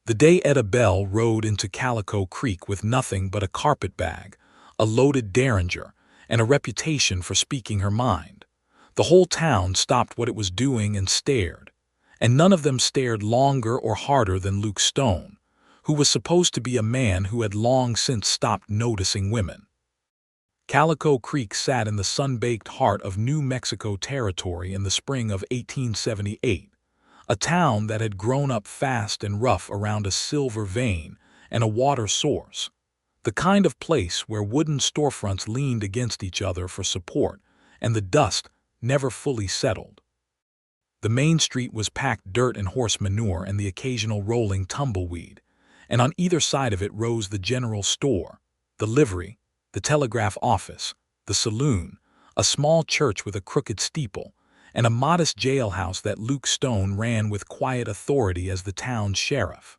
The day Etta Bell rode into Calico Creek with nothing but a carpetbag, a loaded derringer, and a reputation for speaking her mind, the whole town stopped what it was doing and stared, and none of them stared longer or harder than Luke Stone, who was supposed to be a man who had long since stopped noticing women. Calico Creek sat in the sun-baked heart of New Mexico Territory in the spring of 1878, a town that had grown up fast and rough around a silver vein and a water source, the kind of place where wooden storefronts leaned against each other for support and the dust never fully settled. The main street was packed dirt and horse manure and the occasional rolling tumbleweed, and on either side of it rose the general store, the livery, the telegraph office, the saloon, a small church with a crooked steeple, and a modest jailhouse that Luke Stone ran with quiet authority as the town's sheriff.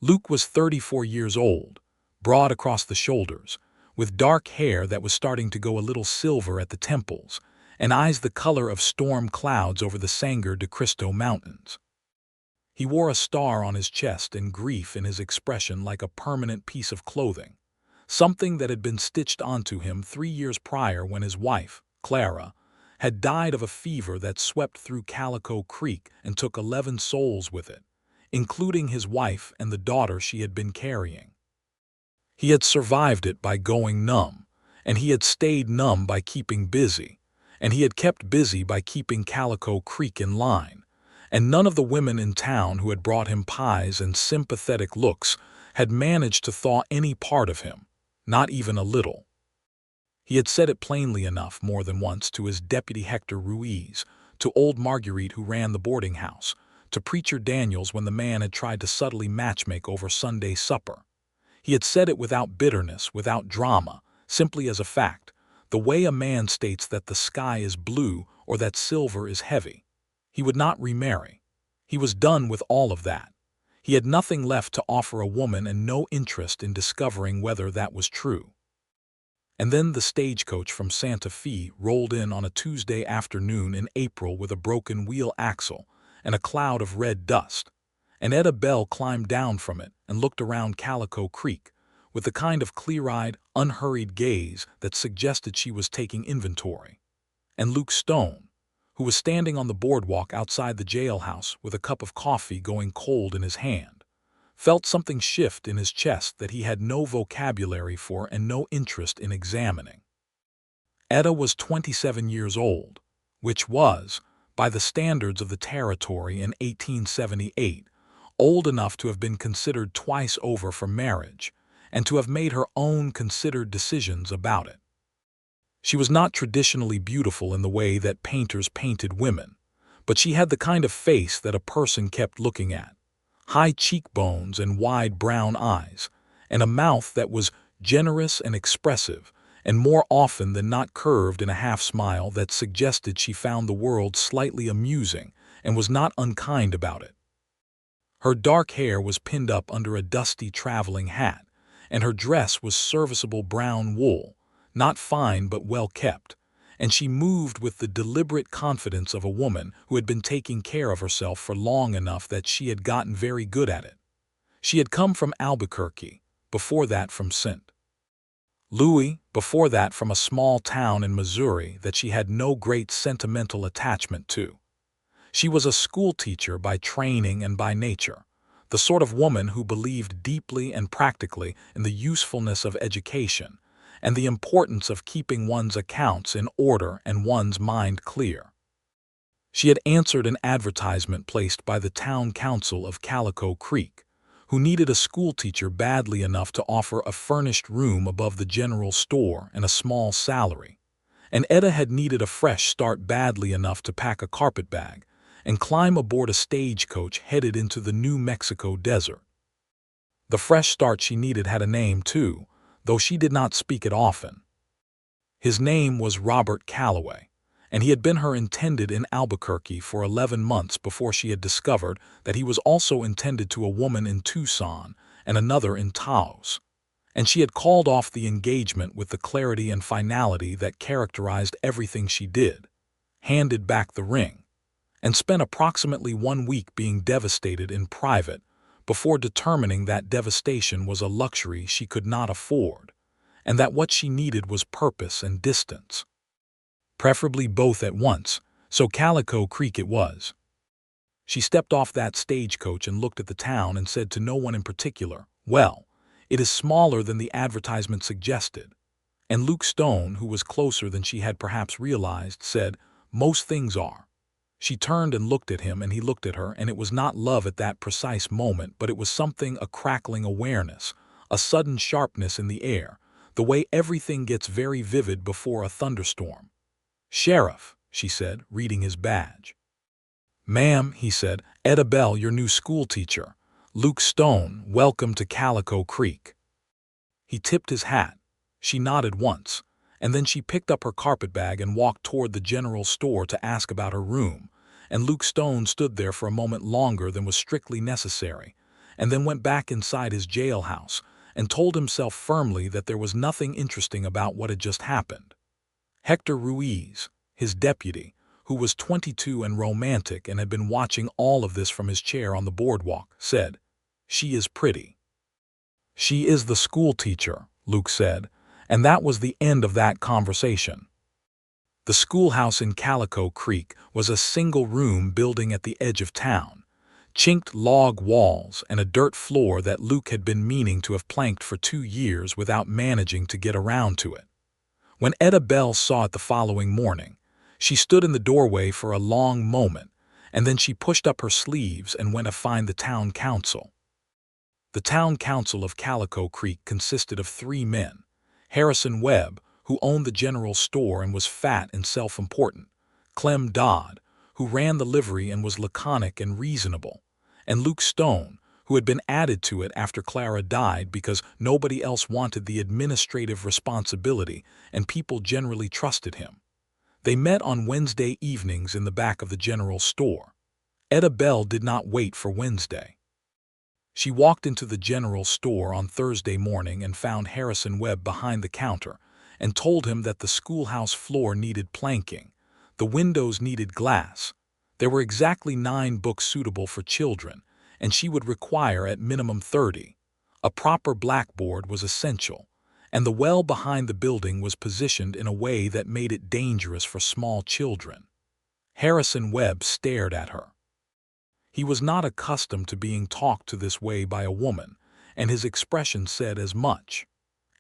Luke was 34 years old, broad across the shoulders, with dark hair that was starting to go a little silver at the temples, and eyes the color of storm clouds over the Sangre de Cristo Mountains. He wore a star on his chest and grief in his expression like a permanent piece of clothing, something that had been stitched onto him 3 years prior when his wife, Clara, had died of a fever that swept through Calico Creek and took 11 souls with it, including his wife and the daughter she had been carrying. He had survived it by going numb, and he had stayed numb by keeping busy, and he had kept busy by keeping Calico Creek in line, and none of the women in town who had brought him pies and sympathetic looks had managed to thaw any part of him, not even a little. He had said it plainly enough more than once to his deputy Hector Ruiz, to old Marguerite who ran the boarding house, to preacher Daniels when the man had tried to subtly matchmake over Sunday supper. He had said it without bitterness, without drama, simply as a fact, the way a man states that the sky is blue or that silver is heavy. He would not remarry. He was done with all of that. He had nothing left to offer a woman and no interest in discovering whether that was true. And then the stagecoach from Santa Fe rolled in on a Tuesday afternoon in April with a broken wheel axle and a cloud of red dust, and Etta Bell climbed down from it and looked around Calico Creek with the kind of clear-eyed, unhurried gaze that suggested she was taking inventory. And Luke Stone, who was standing on the boardwalk outside the jailhouse with a cup of coffee going cold in his hand, felt something shift in his chest that he had no vocabulary for and no interest in examining. Etta was 27 years old, which was, by the standards of the territory in 1878, old enough to have been considered twice over for marriage and to have made her own considered decisions about it. She was not traditionally beautiful in the way that painters painted women, but she had the kind of face that a person kept looking at. High cheekbones and wide brown eyes, and a mouth that was generous and expressive, and more often than not curved in a half-smile that suggested she found the world slightly amusing and was not unkind about it. Her dark hair was pinned up under a dusty traveling hat, and her dress was serviceable brown wool, not fine but well kept, and she moved with the deliberate confidence of a woman who had been taking care of herself for long enough that she had gotten very good at it. She had come from Albuquerque, before that from St. Louis, before that from a small town in Missouri that she had no great sentimental attachment to. She was a schoolteacher by training and by nature, the sort of woman who believed deeply and practically in the usefulness of education and the importance of keeping one's accounts in order and one's mind clear. She had answered an advertisement placed by the town council of Calico Creek, who needed a schoolteacher badly enough to offer a furnished room above the general store and a small salary, and Etta had needed a fresh start badly enough to pack a carpetbag and climb aboard a stagecoach headed into the New Mexico desert. The fresh start she needed had a name too, though she did not speak it often. His name was Robert Calloway, and he had been her intended in Albuquerque for 11 months before she had discovered that he was also intended to a woman in Tucson and another in Taos, and she had called off the engagement with the clarity and finality that characterized everything she did, handed back the ring, and spent approximately 1 week being devastated in private before determining that devastation was a luxury she could not afford, and that what she needed was purpose and distance. Preferably both at once, so Calico Creek it was. She stepped off that stagecoach and looked at the town and said to no one in particular, "Well, it is smaller than the advertisement suggested." And Luke Stone, who was closer than she had perhaps realized, said, "Most things are." She turned and looked at him, and he looked at her, and it was not love at that precise moment, but it was something, a crackling awareness, a sudden sharpness in the air, the way everything gets very vivid before a thunderstorm. "Sheriff," she said, reading his badge. "Ma'am," he said, "Etta Bell, your new schoolteacher. Luke Stone, welcome to Calico Creek." He tipped his hat. She nodded once, and then she picked up her carpetbag and walked toward the general store to ask about her room, and Luke Stone stood there for a moment longer than was strictly necessary, and then went back inside his jailhouse and told himself firmly that there was nothing interesting about what had just happened. Hector Ruiz, his deputy, who was 22 and romantic and had been watching all of this from his chair on the boardwalk, said, "She is pretty." "She is the schoolteacher," Luke said, and that was the end of that conversation. The schoolhouse in Calico Creek was a single-room building at the edge of town, chinked log walls and a dirt floor that Luke had been meaning to have planked for 2 years without managing to get around to it. When Etta Bell saw it the following morning, she stood in the doorway for a long moment, and then she pushed up her sleeves and went to find the town council. The town council of Calico Creek consisted of 3 men: Harrison Webb, who owned the general store and was fat and self-important; Clem Dodd, who ran the livery and was laconic and reasonable; and Luke Stone, who had been added to it after Clara died because nobody else wanted the administrative responsibility and people generally trusted him. They met on Wednesday evenings in the back of the general store. Etta Bell did not wait for Wednesday. She walked into the general store on Thursday morning and found Harrison Webb behind the counter and told him that the schoolhouse floor needed planking, the windows needed glass, there were exactly 9 books suitable for children, and she would require at minimum 30. A proper blackboard was essential, and the well behind the building was positioned in a way that made it dangerous for small children. Harrison Webb stared at her. He was not accustomed to being talked to this way by a woman, and his expression said as much.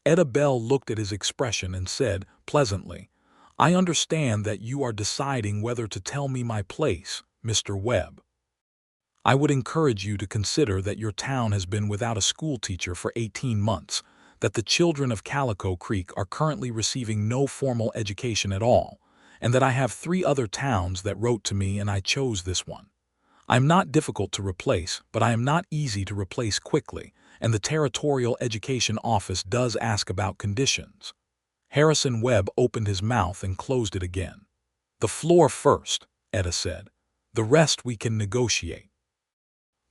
Etta Bell looked at his expression and said, pleasantly, "I understand that you are deciding whether to tell me my place, Mr. Webb. I would encourage you to consider that your town has been without a schoolteacher for 18 months, that the children of Calico Creek are currently receiving no formal education at all, and that I have 3 other towns that wrote to me and I chose this one. I am not difficult to replace, but I am not easy to replace quickly, and the Territorial Education Office does ask about conditions." Harrison Webb opened his mouth and closed it again. "The floor first," Etta said. "The rest we can negotiate."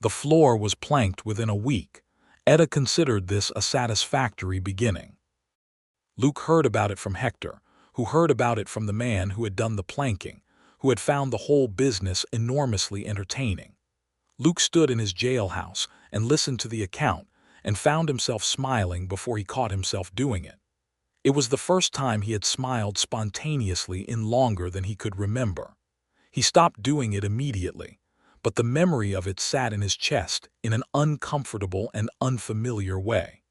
The floor was planked within a week. Etta considered this a satisfactory beginning. Luke heard about it from Hector, who heard about it from the man who had done the planking, who had found the whole business enormously entertaining. Luke stood in his jailhouse and listened to the account and found himself smiling before he caught himself doing it. It was the first time he had smiled spontaneously in longer than he could remember. He stopped doing it immediately, but the memory of it sat in his chest in an uncomfortable and unfamiliar way.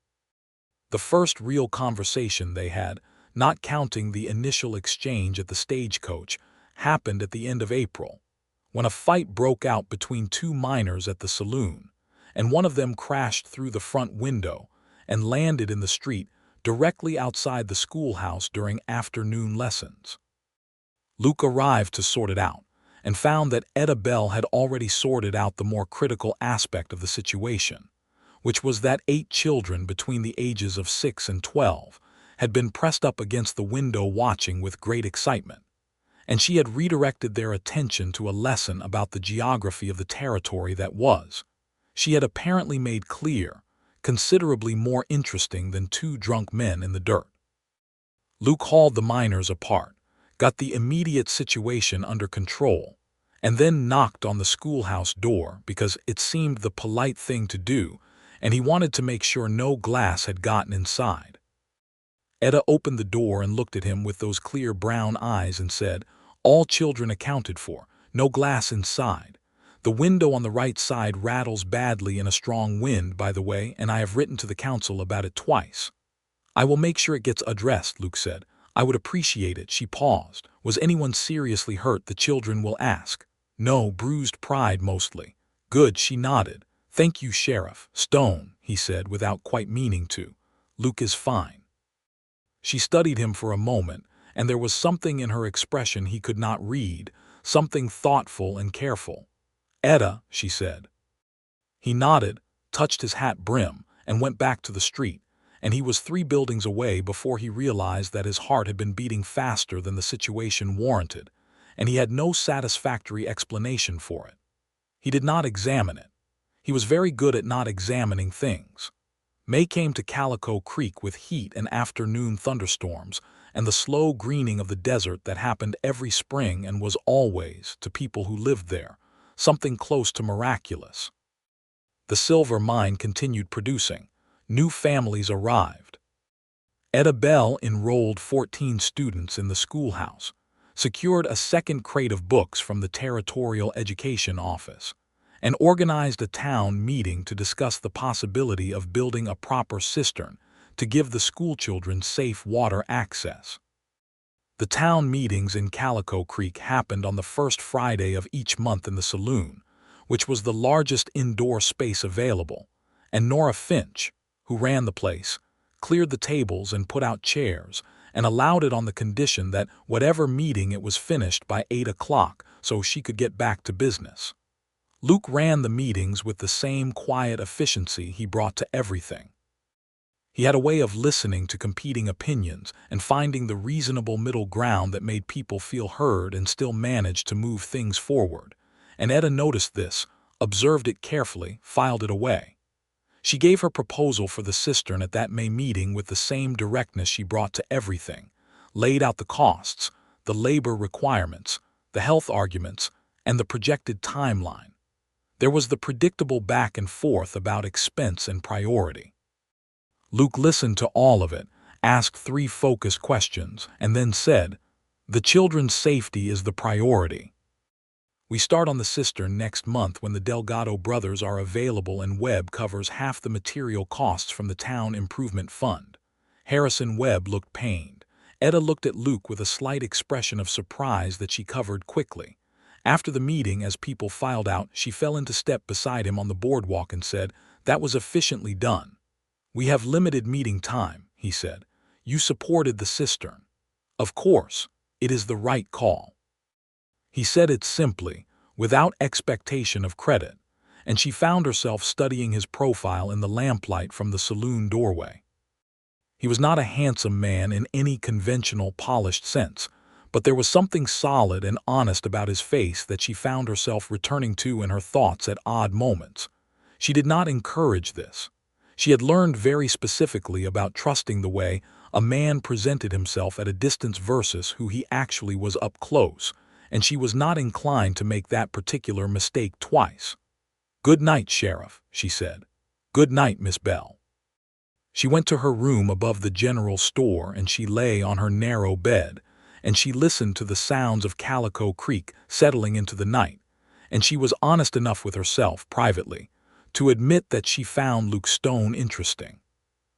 The first real conversation they had, not counting the initial exchange at the stagecoach, happened at the end of April, when a fight broke out between 2 minors at the saloon, and one of them crashed through the front window and landed in the street directly outside the schoolhouse during afternoon lessons. Luke arrived to sort it out, and found that Etta Bell had already sorted out the more critical aspect of the situation, which was that 8 children between the ages of 6 and 12 had been pressed up against the window watching with great excitement, and she had redirected their attention to a lesson about the geography of the territory that was, she had apparently made clear, considerably more interesting than 2 drunk men in the dirt. Luke hauled the minors apart, got the immediate situation under control, and then knocked on the schoolhouse door because it seemed the polite thing to do, and he wanted to make sure no glass had gotten inside. Etta opened the door and looked at him with those clear brown eyes and said, "All children accounted for, no glass inside. The window on the right side rattles badly in a strong wind, by the way, and I have written to the council about it twice." "I will make sure it gets addressed," Luke said. "I would appreciate it." She paused. "Was anyone seriously hurt?" the children will ask. "No, bruised pride mostly." "Good," she nodded. "Thank you, Sheriff Stone," he said without quite meaning to. "Luke is fine." She studied him for a moment, and there was something in her expression he could not read, something thoughtful and careful. "Etta," she said. He nodded, touched his hat brim, and went back to the street, and he was 3 buildings away before he realized that his heart had been beating faster than the situation warranted, and he had no satisfactory explanation for it. He did not examine it. He was very good at not examining things. May came to Calico Creek with heat and afternoon thunderstorms, and the slow greening of the desert that happened every spring and was always, to people who lived there, something close to miraculous. The silver mine continued producing. New families arrived. Etta Bell enrolled 14 students in the schoolhouse, secured a second crate of books from the Territorial Education Office, and organized a town meeting to discuss the possibility of building a proper cistern to give the schoolchildren safe water access. The town meetings in Calico Creek happened on the first Friday of each month in the saloon, which was the largest indoor space available, and Nora Finch, who ran the place, cleared the tables and put out chairs, and allowed it on the condition that whatever meeting it was finished by 8 o'clock so she could get back to business. Luke ran the meetings with the same quiet efficiency he brought to everything. He had a way of listening to competing opinions and finding the reasonable middle ground that made people feel heard and still managed to move things forward, and Etta noticed this, observed it carefully, filed it away. She gave her proposal for the cistern at that May meeting with the same directness she brought to everything, laid out the costs, the labor requirements, the health arguments, and the projected timeline. There was the predictable back and forth about expense and priority. Luke listened to all of it, asked 3 focused questions, and then said, "The children's safety is the priority. We start on the cistern next month when the Delgado brothers are available and Webb covers half the material costs from the Town Improvement Fund." Harrison Webb looked pained. Etta looked at Luke with a slight expression of surprise that she covered quickly. After the meeting, as people filed out, she fell into step beside him on the boardwalk and said, "That was efficiently done." "We have limited meeting time," he said. "You supported the cistern. Of course, it is the right call." He said it simply, without expectation of credit, and she found herself studying his profile in the lamplight from the saloon doorway. He was not a handsome man in any conventional polished sense, but there was something solid and honest about his face that she found herself returning to in her thoughts at odd moments. She did not encourage this. She had learned very specifically about trusting the way a man presented himself at a distance versus who he actually was up close, and she was not inclined to make that particular mistake twice. "Good night, Sheriff," she said. "Good night, Miss Bell." She went to her room above the general store and she lay on her narrow bed, and she listened to the sounds of Calico Creek settling into the night, and she was honest enough with herself, privately, to admit that she found Luke Stone interesting.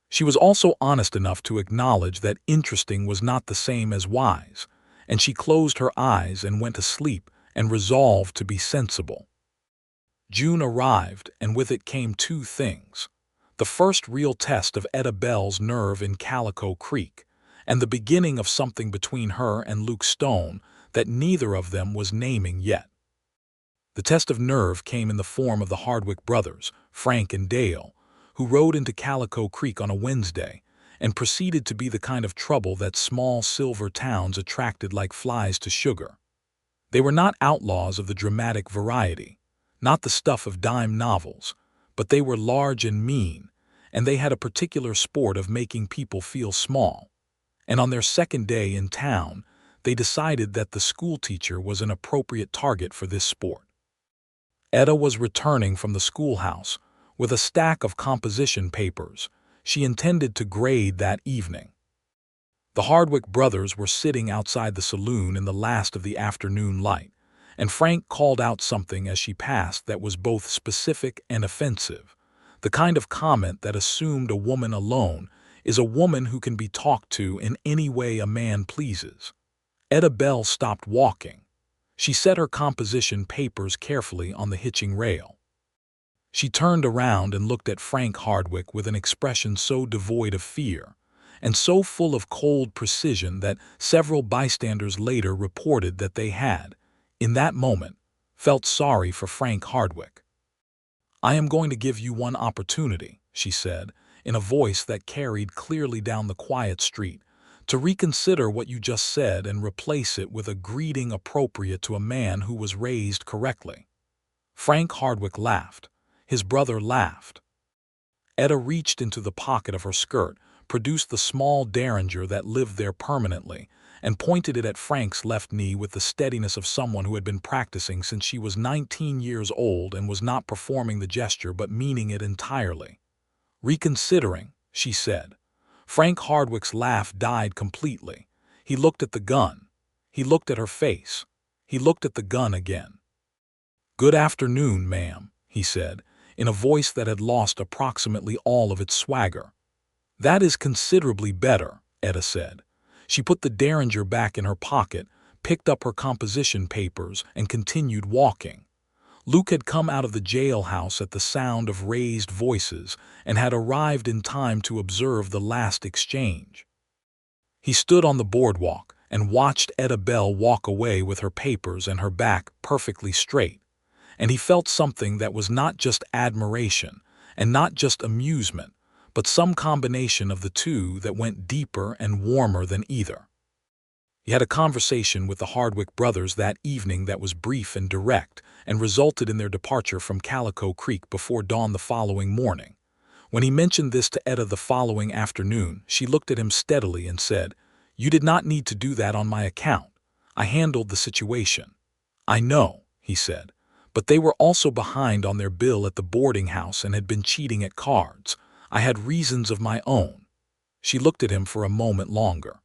She was also honest enough to acknowledge that interesting was not the same as wise, and she closed her eyes and went to sleep and resolved to be sensible. June arrived, and with it came 2 things. The first real test of Etta Bell's nerve in Calico Creek, and the beginning of something between her and Luke Stone that neither of them was naming yet. The test of nerve came in the form of the Hardwick brothers, Frank and Dale, who rode into Calico Creek on a Wednesday and proceeded to be the kind of trouble that small silver towns attracted like flies to sugar. They were not outlaws of the dramatic variety, not the stuff of dime novels, but they were large and mean, and they had a particular sport of making people feel small. And on their second day in town, they decided that the schoolteacher was an appropriate target for this sport. Etta was returning from the schoolhouse with a stack of composition papers she intended to grade that evening. The Hardwick brothers were sitting outside the saloon in the last of the afternoon light, and Frank called out something as she passed that was both specific and offensive, the kind of comment that assumed a woman alone is a woman who can be talked to in any way a man pleases. Etta Bell stopped walking. She set her composition papers carefully on the hitching rail. She turned around and looked at Frank Hardwick with an expression so devoid of fear and so full of cold precision that several bystanders later reported that they had, in that moment, felt sorry for Frank Hardwick. "I am going to give you one opportunity," she said, in a voice that carried clearly down the quiet street, "to reconsider what you just said and replace it with a greeting appropriate to a man who was raised correctly." Frank Hardwick laughed. His brother laughed. Etta reached into the pocket of her skirt, produced the small derringer that lived there permanently, and pointed it at Frank's left knee with the steadiness of someone who had been practicing since she was 19 years old and was not performing the gesture but meaning it entirely. "Reconsidering," she said. Frank Hardwick's laugh died completely. He looked at the gun. He looked at her face. He looked at the gun again. "Good afternoon, ma'am," he said, in a voice that had lost approximately all of its swagger. "That is considerably better," Etta said. She put the derringer back in her pocket, picked up her composition papers, and continued walking. Luke had come out of the jailhouse at the sound of raised voices and had arrived in time to observe the last exchange. He stood on the boardwalk and watched Etta Bell walk away with her papers and her back perfectly straight, and he felt something that was not just admiration and not just amusement, but some combination of the two that went deeper and warmer than either. He had a conversation with the Hardwick brothers that evening that was brief and direct and resulted in their departure from Calico Creek before dawn the following morning. When he mentioned this to Etta the following afternoon, she looked at him steadily and said, "You did not need to do that on my account. I handled the situation." "I know," he said, "but they were also behind on their bill at the boarding house and had been cheating at cards. I had reasons of my own." She looked at him for a moment longer.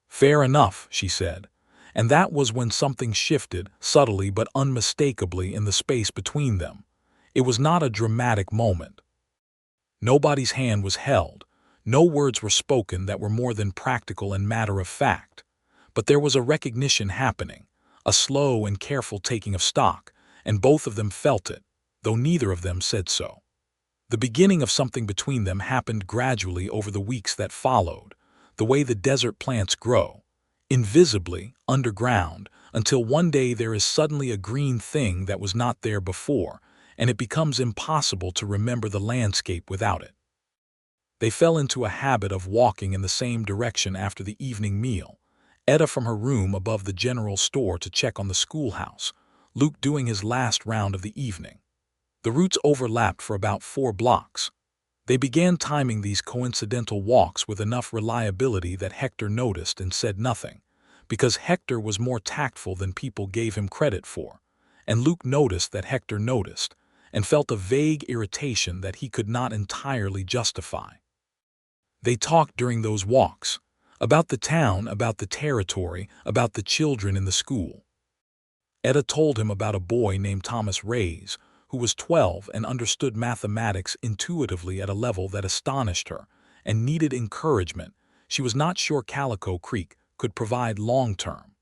"Fair enough," she said, and that was when something shifted, subtly but unmistakably, in the space between them. It was not a dramatic moment. Nobody's hand was held, no words were spoken that were more than practical and matter-of-fact, but there was a recognition happening, a slow and careful taking of stock, and both of them felt it, though neither of them said so. The beginning of something between them happened gradually over the weeks that followed, the way the desert plants grow, invisibly, underground, until one day there is suddenly a green thing that was not there before, and it becomes impossible to remember the landscape without it. They fell into a habit of walking in the same direction after the evening meal, Etta from her room above the general store to check on the schoolhouse, Luke doing his last round of the evening. The routes overlapped for about 4 blocks. They began timing these coincidental walks with enough reliability that Hector noticed and said nothing, because Hector was more tactful than people gave him credit for, and Luke noticed that Hector noticed, and felt a vague irritation that he could not entirely justify. They talked during those walks, about the town, about the territory, about the children in the school. Etta told him about a boy named Thomas Reyes, who was 12 and understood mathematics intuitively at a level that astonished her, and needed encouragement. She was not sure Calico Creek could provide long-term.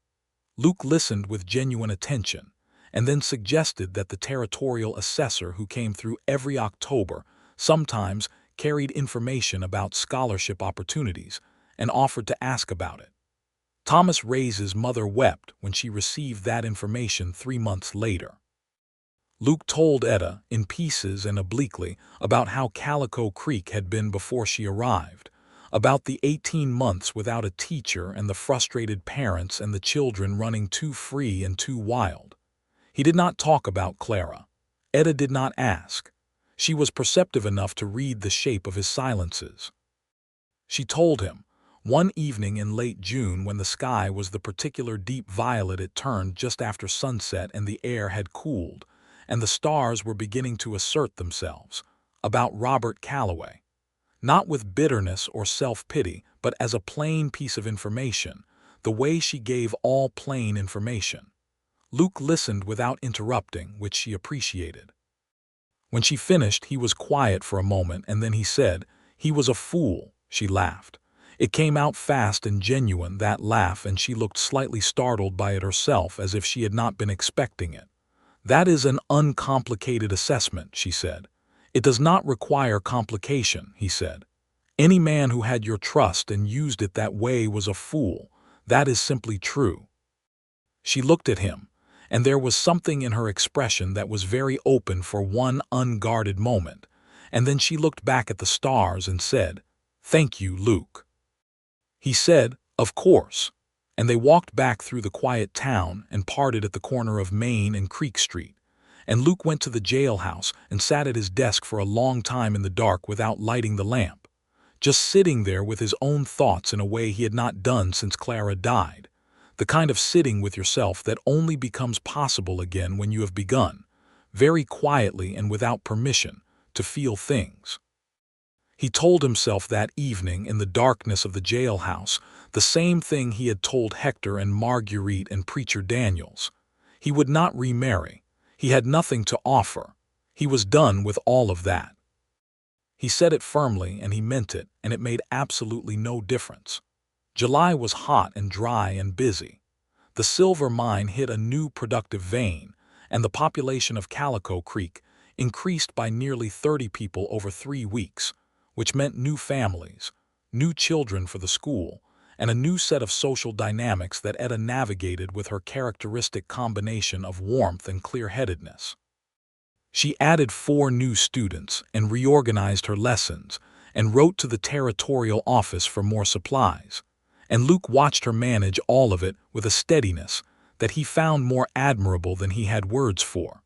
Luke listened with genuine attention, and then suggested that the territorial assessor who came through every October sometimes carried information about scholarship opportunities and offered to ask about it. Thomas Reyes's mother wept when she received that information 3 months later. Luke told Etta, in pieces and obliquely, about how Calico Creek had been before she arrived, about the 18 months without a teacher and the frustrated parents and the children running too free and too wild. He did not talk about Clara. Etta did not ask. She was perceptive enough to read the shape of his silences. She told him, One evening in late June, when the sky was the particular deep violet it turned just after sunset and the air had cooled, and the stars were beginning to assert themselves, about Robert Calloway, not with bitterness or self-pity, but as a plain piece of information, the way she gave all plain information. Luke listened without interrupting, which she appreciated. When she finished, he was quiet for a moment, and then he said, "He was a fool," she laughed. It came out fast and genuine, that laugh, and she looked slightly startled by it herself, as if she had not been expecting it. "That is an uncomplicated assessment," she said. "It does not require complication," he said. "Any man who had your trust and used it that way was a fool. That is simply true." She looked at him, and there was something in her expression that was very open for one unguarded moment, and then she looked back at the stars and said, "Thank you, Luke." He said, "Of course," and they walked back through the quiet town and parted at the corner of Main and Creek Street, and Luke went to the jailhouse and sat at his desk for a long time in the dark without lighting the lamp, just sitting there with his own thoughts in a way he had not done since Clara died, the kind of sitting with yourself that only becomes possible again when you have begun, very quietly and without permission, to feel things. He told himself that evening in the darkness of the jailhouse the same thing he had told Hector and Marguerite and Preacher Daniels. He would not remarry. He had nothing to offer. He was done with all of that. He said it firmly, and he meant it, and it made absolutely no difference. July was hot and dry and busy. The silver mine hit a new productive vein, and the population of Calico Creek increased by nearly 30 people over 3 weeks, which meant new families, new children for the school, and a new set of social dynamics that Etta navigated with her characteristic combination of warmth and clear-headedness. She added 4 new students and reorganized her lessons and wrote to the territorial office for more supplies, and Luke watched her manage all of it with a steadiness that he found more admirable than he had words for.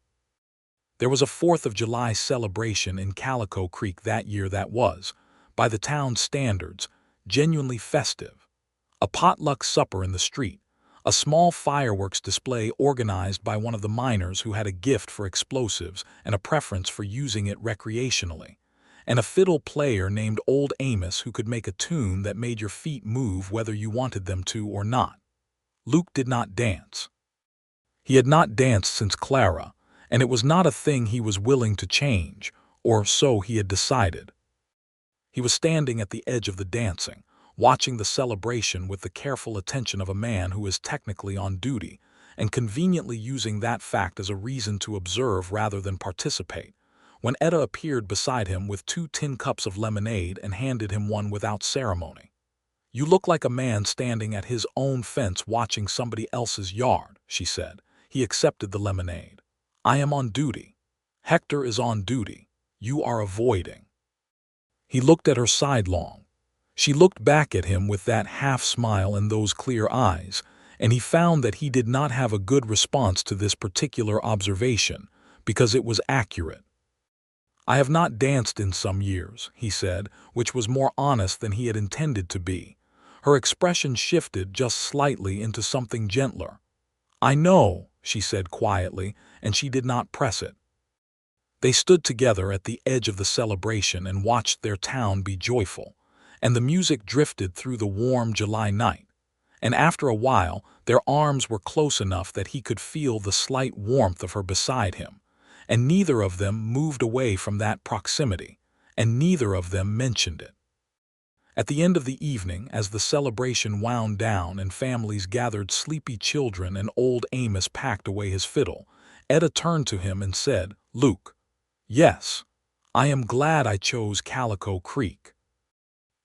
There was a 4th of July celebration in Calico Creek that year that was, by the town's standards, genuinely festive. A potluck supper in the street, a small fireworks display organized by one of the miners who had a gift for explosives and a preference for using it recreationally, and a fiddle player named Old Amos who could make a tune that made your feet move whether you wanted them to or not. Luke did not dance. He had not danced since Clara, and it was not a thing he was willing to change, or so he had decided. He was standing at the edge of the dancing, watching the celebration with the careful attention of a man who is technically on duty, and conveniently using that fact as a reason to observe rather than participate, when Etta appeared beside him with 2 tin cups of lemonade and handed him one without ceremony. "You look like a man standing at his own fence watching somebody else's yard," she said. He accepted the lemonade. "I am on duty. Hector is on duty. You are avoiding." He looked at her sidelong. She looked back at him with that half-smile and those clear eyes, and he found that he did not have a good response to this particular observation, because it was accurate. "I have not danced in some years," he said, which was more honest than he had intended to be. Her expression shifted just slightly into something gentler. "I know," she said quietly, and she did not press it. They stood together at the edge of the celebration and watched their town be joyful, and the music drifted through the warm July night, and after a while their arms were close enough that he could feel the slight warmth of her beside him, and neither of them moved away from that proximity, and neither of them mentioned it. At the end of the evening, as the celebration wound down and families gathered sleepy children and Old Amos packed away his fiddle, Etta turned to him and said, "Luke, yes, I am glad I chose Calico Creek."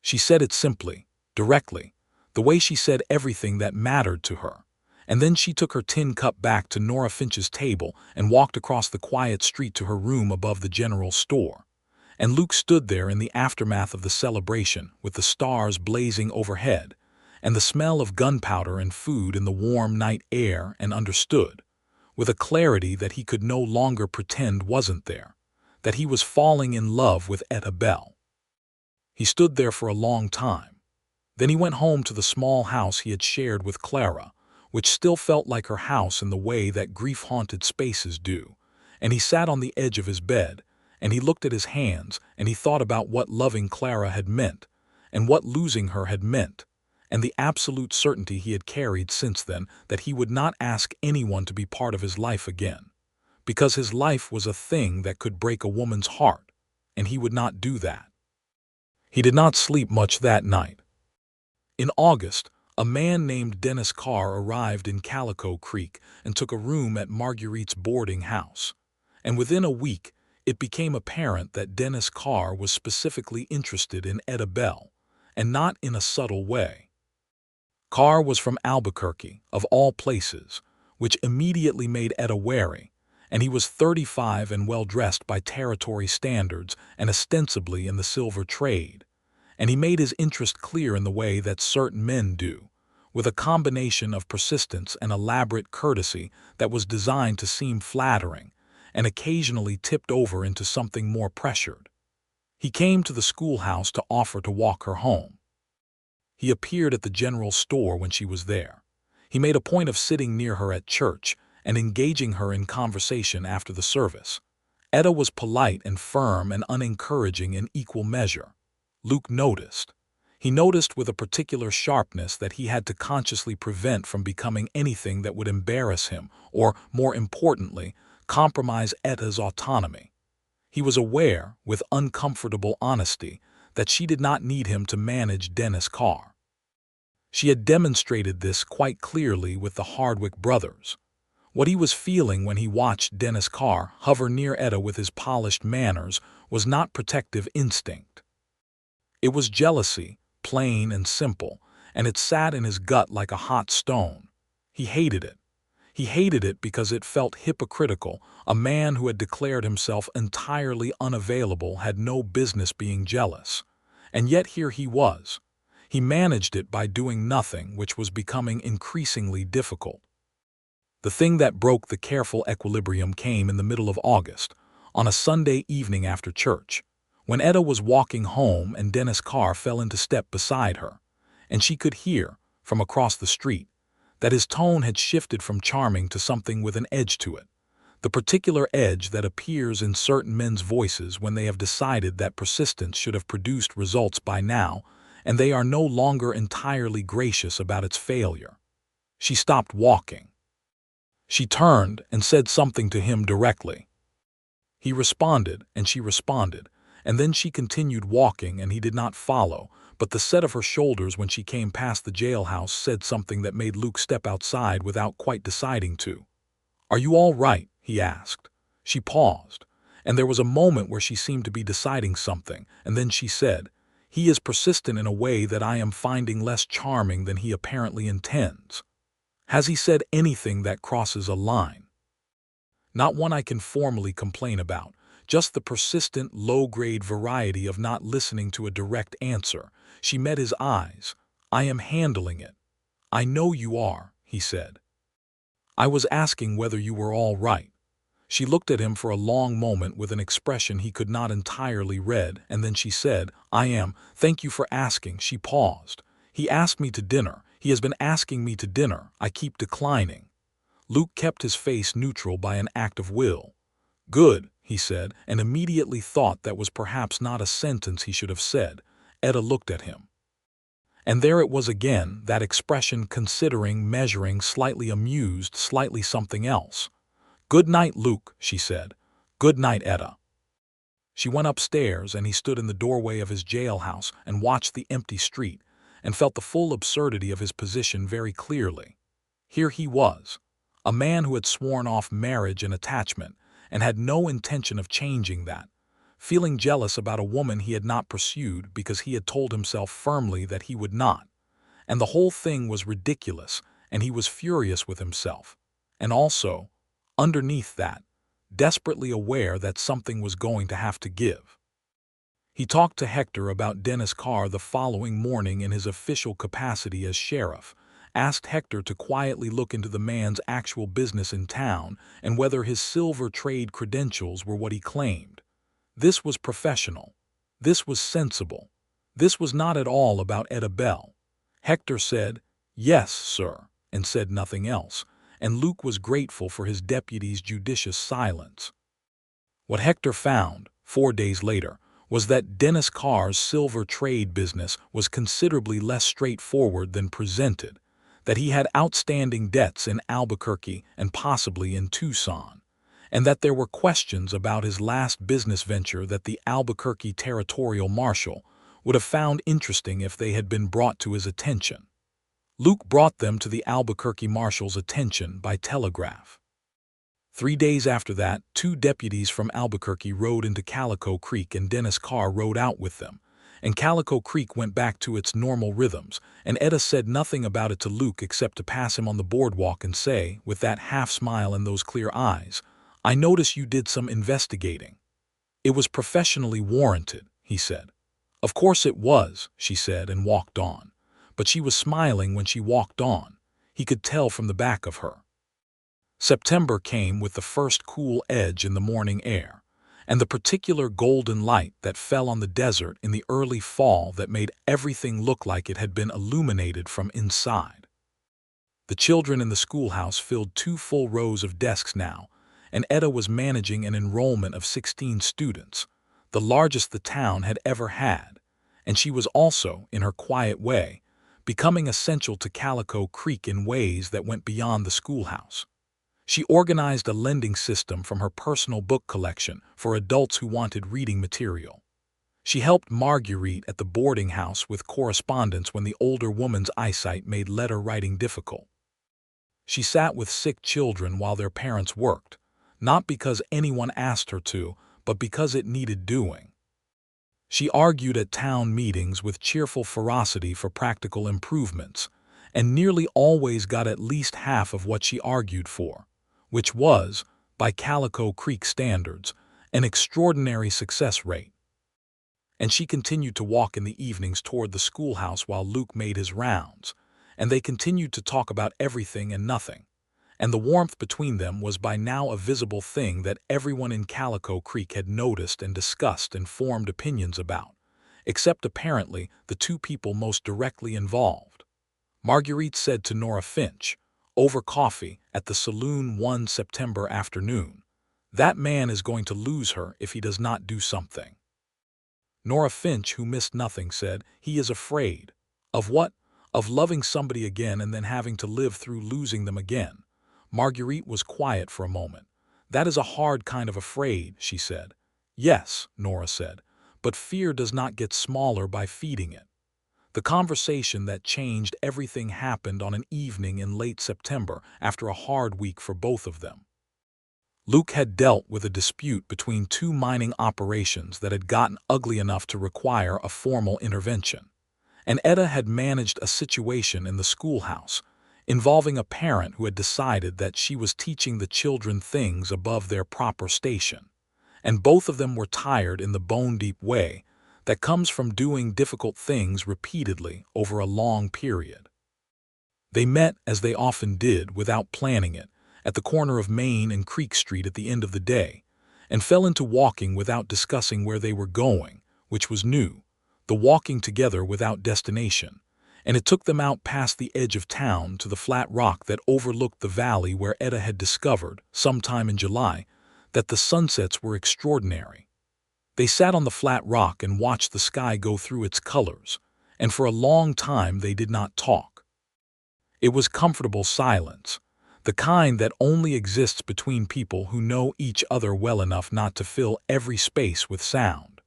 She said it simply, directly, the way she said everything that mattered to her, and then she took her tin cup back to Nora Finch's table and walked across the quiet street to her room above the general store. And Luke stood there in the aftermath of the celebration with the stars blazing overhead and the smell of gunpowder and food in the warm night air, and understood, with a clarity that he could no longer pretend wasn't there, that he was falling in love with Etta Bell. He stood there for a long time. Then he went home to the small house he had shared with Clara, which still felt like her house in the way that grief-haunted spaces do, and he sat on the edge of his bed, and he looked at his hands, and he thought about what loving Clara had meant, and what losing her had meant, and the absolute certainty he had carried since then that he would not ask anyone to be part of his life again, because his life was a thing that could break a woman's heart, and he would not do that. He did not sleep much that night. In August, a man named Dennis Carr arrived in Calico Creek and took a room at Marguerite's boarding house, and within a week, it became apparent that Dennis Carr was specifically interested in Etta Bell, and not in a subtle way. Carr was from Albuquerque, of all places, which immediately made Etta wary, and he was 35 and well-dressed by territory standards and ostensibly in the silver trade, and he made his interest clear in the way that certain men do, with a combination of persistence and elaborate courtesy that was designed to seem flattering, and occasionally tipped over into something more pressured. He came to the schoolhouse to offer to walk her home. He appeared at the general store when she was there. He made a point of sitting near her at church and engaging her in conversation after the service. Etta was polite and firm and unencouraging in equal measure. Luke noticed. He noticed with a particular sharpness that he had to consciously prevent from becoming anything that would embarrass him or, more importantly, compromise Etta's autonomy. He was aware, with uncomfortable honesty, that she did not need him to manage Dennis Carr. She had demonstrated this quite clearly with the Hardwick brothers. What he was feeling when he watched Dennis Carr hover near Etta with his polished manners was not protective instinct. It was jealousy, plain and simple, and it sat in his gut like a hot stone. He hated it. He hated it because it felt hypocritical. A man who had declared himself entirely unavailable had no business being jealous. And yet here he was. He managed it by doing nothing, which was becoming increasingly difficult. The thing that broke the careful equilibrium came in the middle of August, on a Sunday evening after church, when Etta was walking home and Dennis Carr fell into step beside her, and she could hear, from across the street, that his tone had shifted from charming to something with an edge to it, the particular edge that appears in certain men's voices when they have decided that persistence should have produced results by now, and they are no longer entirely gracious about its failure. She stopped walking. She turned and said something to him directly. He responded, and she responded, and then she continued walking, and he did not follow, but the set of her shoulders when she came past the jailhouse said something that made Luke step outside without quite deciding to. "Are you all right?" he asked. She paused, and there was a moment where she seemed to be deciding something, and then she said, "He is persistent in a way that I am finding less charming than he apparently intends. Has he said anything that crosses a line?" "Not one I can formally complain about, just the persistent, low-grade variety of not listening to a direct answer." She met his eyes. "I am handling it." "I know you are," he said. "I was asking whether you were all right." She looked at him for a long moment with an expression he could not entirely read, and then she said, "I am. Thank you for asking." She paused. "He asked me to dinner. He has been asking me to dinner. I keep declining." Luke kept his face neutral by an act of will. "Good," he said, and immediately thought that was perhaps not a sentence he should have said. Etta looked at him. And there it was again, that expression, considering, measuring, slightly amused, slightly something else. "Good night, Luke," she said. "Good night, Etta." She went upstairs, and he stood in the doorway of his jailhouse and watched the empty street, and felt the full absurdity of his position very clearly. Here he was, a man who had sworn off marriage and attachment, and had no intention of changing that, feeling jealous about a woman he had not pursued because he had told himself firmly that he would not, and the whole thing was ridiculous, and he was furious with himself, and also, underneath that, desperately aware that something was going to have to give. He talked to Hector about Dennis Carr the following morning in his official capacity as sheriff, asked Hector to quietly look into the man's actual business in town and whether his silver trade credentials were what he claimed. This was professional. This was sensible. This was not at all about Etta Bell. Hector said, "Yes, sir," and said nothing else, and Luke was grateful for his deputy's judicious silence. What Hector found, 4 days later, was that Dennis Carr's silver trade business was considerably less straightforward than presented, that he had outstanding debts in Albuquerque and possibly in Tucson, and that there were questions about his last business venture that the Albuquerque territorial marshal would have found interesting if they had been brought to his attention. Luke brought them to the Albuquerque marshal's attention by telegraph. 3 days after that, 2 deputies from Albuquerque rode into Calico Creek and Dennis Carr rode out with them, and Calico Creek went back to its normal rhythms, and Etta said nothing about it to Luke except to pass him on the boardwalk and say, with that half-smile and those clear eyes, "I notice you did some investigating." "It was professionally warranted," he said. "Of course it was," she said and walked on. But she was smiling when she walked on. He could tell from the back of her. September came with the first cool edge in the morning air, and the particular golden light that fell on the desert in the early fall that made everything look like it had been illuminated from inside. The children in the schoolhouse filled 2 full rows of desks now, and Etta was managing an enrollment of 16 students, the largest the town had ever had, and she was also, in her quiet way, becoming essential to Calico Creek in ways that went beyond the schoolhouse. She organized a lending system from her personal book collection for adults who wanted reading material. She helped Marguerite at the boarding house with correspondence when the older woman's eyesight made letter writing difficult. She sat with sick children while their parents worked, not because anyone asked her to, but because it needed doing. She argued at town meetings with cheerful ferocity for practical improvements, and nearly always got at least half of what she argued for, which was, by Calico Creek standards, an extraordinary success rate. And she continued to walk in the evenings toward the schoolhouse while Luke made his rounds, and they continued to talk about everything and nothing, and the warmth between them was by now a visible thing that everyone in Calico Creek had noticed and discussed and formed opinions about, except apparently the 2 people most directly involved. Marguerite said to Nora Finch, over coffee at the saloon one September afternoon, "That man is going to lose her if he does not do something." Nora Finch, who missed nothing, said, "He is afraid." "Of what?" "Of loving somebody again and then having to live through losing them again." Marguerite was quiet for a moment. "That is a hard kind of afraid," she said. "Yes," Nora said, "but fear does not get smaller by feeding it." The conversation that changed everything happened on an evening in late September after a hard week for both of them. Luke had dealt with a dispute between 2 mining operations that had gotten ugly enough to require a formal intervention, and Etta had managed a situation in the schoolhouse involving a parent who had decided that she was teaching the children things above their proper station, and both of them were tired in the bone-deep way that comes from doing difficult things repeatedly over a long period. They met, as they often did, without planning it, at the corner of Main and Creek Street at the end of the day, and fell into walking without discussing where they were going, which was new, the walking together without destination, and it took them out past the edge of town to the flat rock that overlooked the valley where Etta had discovered, sometime in July, that the sunsets were extraordinary. They sat on the flat rock and watched the sky go through its colors, and for a long time they did not talk. It was comfortable silence, the kind that only exists between people who know each other well enough not to fill every space with sound.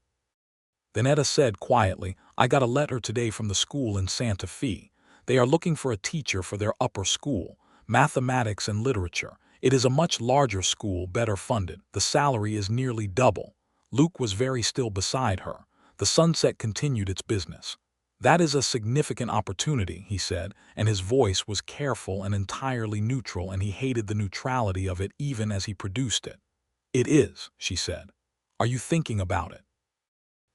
Then Etta said quietly, "I got a letter today from the school in Santa Fe. They are looking for a teacher for their upper school, mathematics and literature. It is a much larger school, better funded. The salary is nearly double." Luke was very still beside her. The sunset continued its business. "That is a significant opportunity," he said, and his voice was careful and entirely neutral, and he hated the neutrality of it even as he produced it. "It is," she said. "Are you thinking about it?"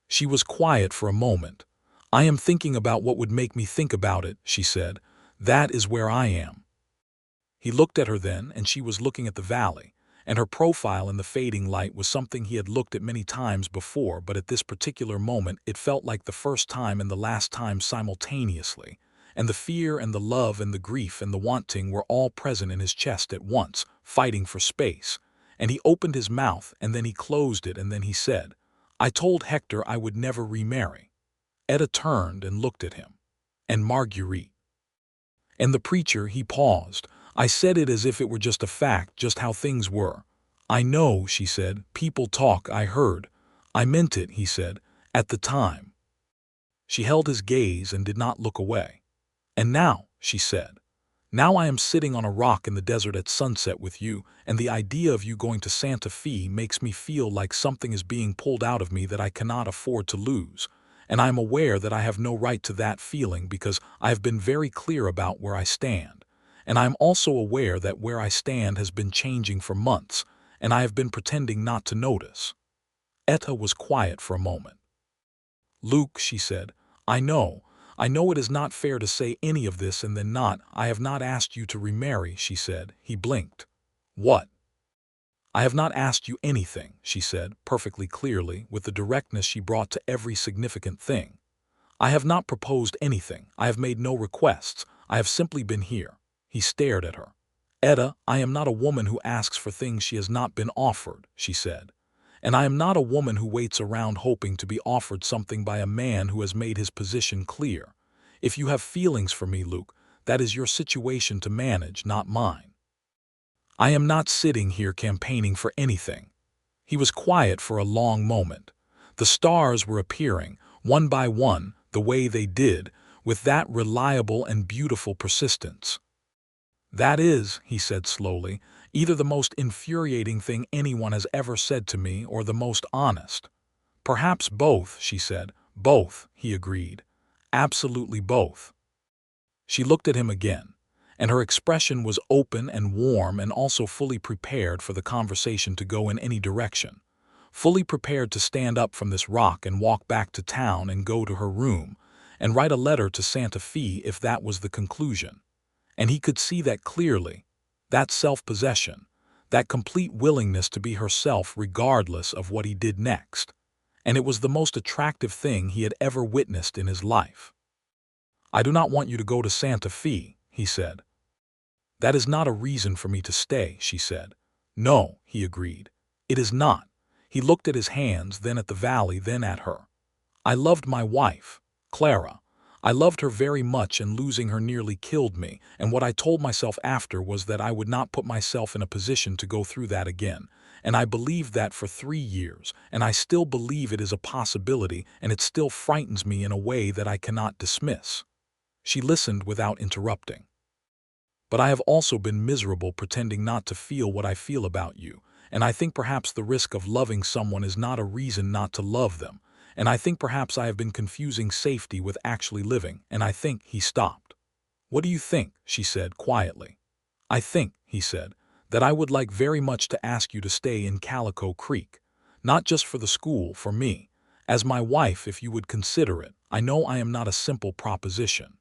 She was quiet for a moment. "I am thinking about what would make me think about it," she said. "That is where I am." He looked at her then, and she was looking at the valley, and her profile in the fading light was something he had looked at many times before, but at this particular moment it felt like the first time and the last time simultaneously, and the fear and the love and the grief and the wanting were all present in his chest at once, fighting for space. And he opened his mouth, and then he closed it, and then he said, "I told Hector I would never remarry." Etta turned and looked at him. "And Marguerite?" And the preacher, he paused. "I said it as if it were just a fact, just how things were." "I know," she said. "People talk, I heard." "I meant it," he said, "at the time." She held his gaze and did not look away. "And now," she said, "now I am sitting on a rock in the desert at sunset with you, and the idea of you going to Santa Fe makes me feel like something is being pulled out of me that I cannot afford to lose. And I am aware that I have no right to that feeling because I have been very clear about where I stand. And I am also aware that where I stand has been changing for months, and I have been pretending not to notice." Etta was quiet for a moment. "Luke," she said, I know it is not fair to say any of this and then not. I have not asked you to remarry," she said. He blinked. "What?" "I have not asked you anything," she said, perfectly clearly, with the directness she brought to every significant thing. "I have not proposed anything. I have made no requests. I have simply been here." He stared at her. "Etta, I am not a woman who asks for things she has not been offered," she said. "And I am not a woman who waits around hoping to be offered something by a man who has made his position clear. If you have feelings for me, Luke, that is your situation to manage, not mine. I am not sitting here campaigning for anything." He was quiet for a long moment. The stars were appearing, one by one, the way they did, with that reliable and beautiful persistence. "That is," he said slowly, "either the most infuriating thing anyone has ever said to me or the most honest." "Perhaps both," she said. "Both," he agreed. "Absolutely both." She looked at him again, and her expression was open and warm and also fully prepared for the conversation to go in any direction, fully prepared to stand up from this rock and walk back to town and go to her room and write a letter to Santa Fe if that was the conclusion. And he could see that clearly, that self-possession, that complete willingness to be herself regardless of what he did next. And it was the most attractive thing he had ever witnessed in his life. "I do not want you to go to Santa Fe," he said. "That is not a reason for me to stay," she said. "No," he agreed. "It is not." He looked at his hands, then at the valley, then at her. "I loved my wife, Clara. I loved her very much, and losing her nearly killed me, and what I told myself after was that I would not put myself in a position to go through that again, and I believed that for 3 years, and I still believe it is a possibility, and it still frightens me in a way that I cannot dismiss." She listened without interrupting. "But I have also been miserable pretending not to feel what I feel about you, and I think perhaps the risk of loving someone is not a reason not to love them. And I think perhaps I have been confusing safety with actually living, and I think—" He stopped. "What do you think?" she said quietly. "I think," he said, "that I would like very much to ask you to stay in Calico Creek. Not just for the school, for me. As my wife, if you would consider it. I know I am not a simple proposition.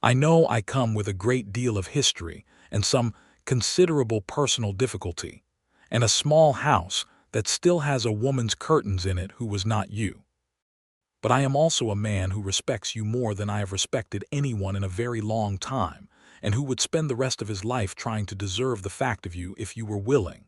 I know I come with a great deal of history and some considerable personal difficulty, and a small house that still has a woman's curtains in it who was not you. But I am also a man who respects you more than I have respected anyone in a very long time, and who would spend the rest of his life trying to deserve the fact of you if you were willing."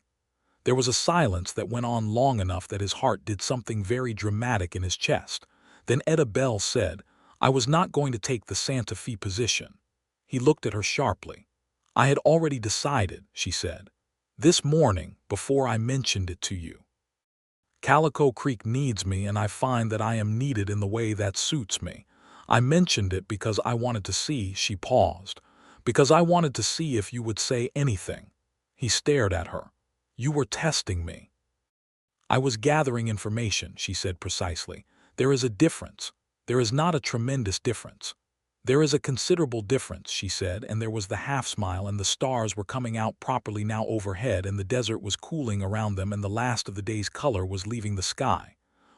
There was a silence that went on long enough that his heart did something very dramatic in his chest. Then Etta Bell said, "I was not going to take the Santa Fe position." He looked at her sharply. "I had already decided," she said. "This morning, before I mentioned it to you. Calico Creek needs me, and I find that I am needed in the way that suits me. I mentioned it because I wanted to see," she paused, "because I wanted to see if you would say anything." He stared at her. "You were testing me." "I was gathering information," she said precisely. "There is a difference. There is not a tremendous difference." "There is a considerable difference," she said, and there was the half-smile, and the stars were coming out properly now overhead, and the desert was cooling around them, and the last of the day's color was leaving the sky.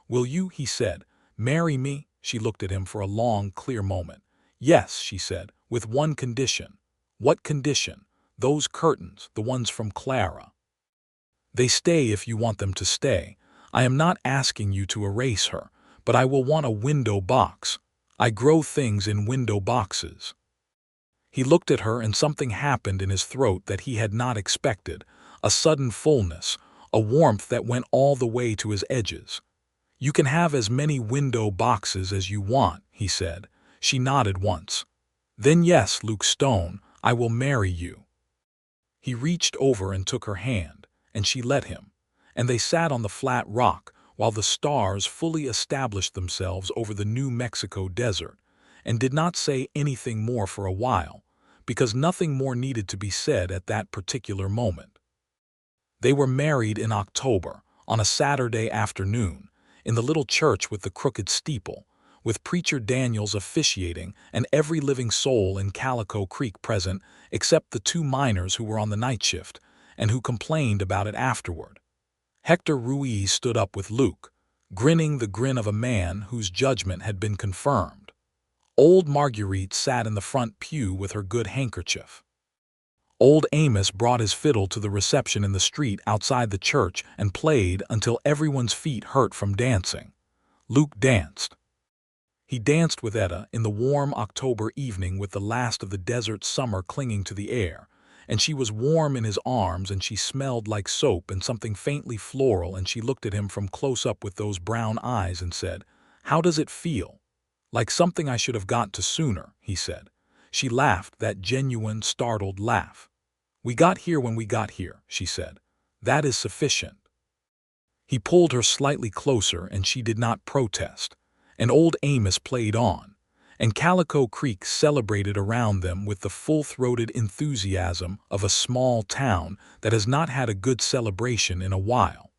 "Will you," he said, "marry me?" She looked at him for a long, clear moment. "Yes," she said, "with one condition." "What condition?" "Those curtains, the ones from Clara. They stay if you want them to stay. I am not asking you to erase her, but I will want a window box. I grow things in window boxes." He looked at her and something happened in his throat that he had not expected, a sudden fullness, a warmth that went all the way to his edges. "You can have as many window boxes as you want," he said. She nodded once. "Then yes, Luke Stone, I will marry you." He reached over and took her hand, and she let him, and they sat on the flat rock while the stars fully established themselves over the New Mexico desert, and did not say anything more for a while, because nothing more needed to be said at that particular moment. They were married in October, on a Saturday afternoon, in the little church with the crooked steeple, with Preacher Daniels officiating and every living soul in Calico Creek present except the 2 miners who were on the night shift and who complained about it afterward. Hector Ruiz stood up with Luke, grinning the grin of a man whose judgment had been confirmed. Old Marguerite sat in the front pew with her good handkerchief. Old Amos brought his fiddle to the reception in the street outside the church and played until everyone's feet hurt from dancing. Luke danced. He danced with Etta in the warm October evening with the last of the desert summer clinging to the air, and she was warm in his arms and she smelled like soap and something faintly floral, and she looked at him from close up with those brown eyes and said, "How does it feel?" "Like something I should have got to sooner," he said. She laughed, that genuine, startled laugh. "We got here when we got here," she said. "That is sufficient." He pulled her slightly closer and she did not protest, and old Amos played on, and Calico Creek celebrated around them with the full-throated enthusiasm of a small town that has not had a good celebration in a while.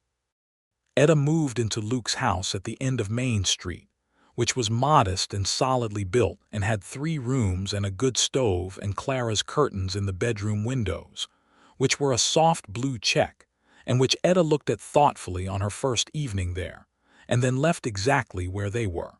Etta moved into Luke's house at the end of Main Street, which was modest and solidly built and had 3 rooms and a good stove and Clara's curtains in the bedroom windows, which were a soft blue check, and which Etta looked at thoughtfully on her first evening there, and then left exactly where they were.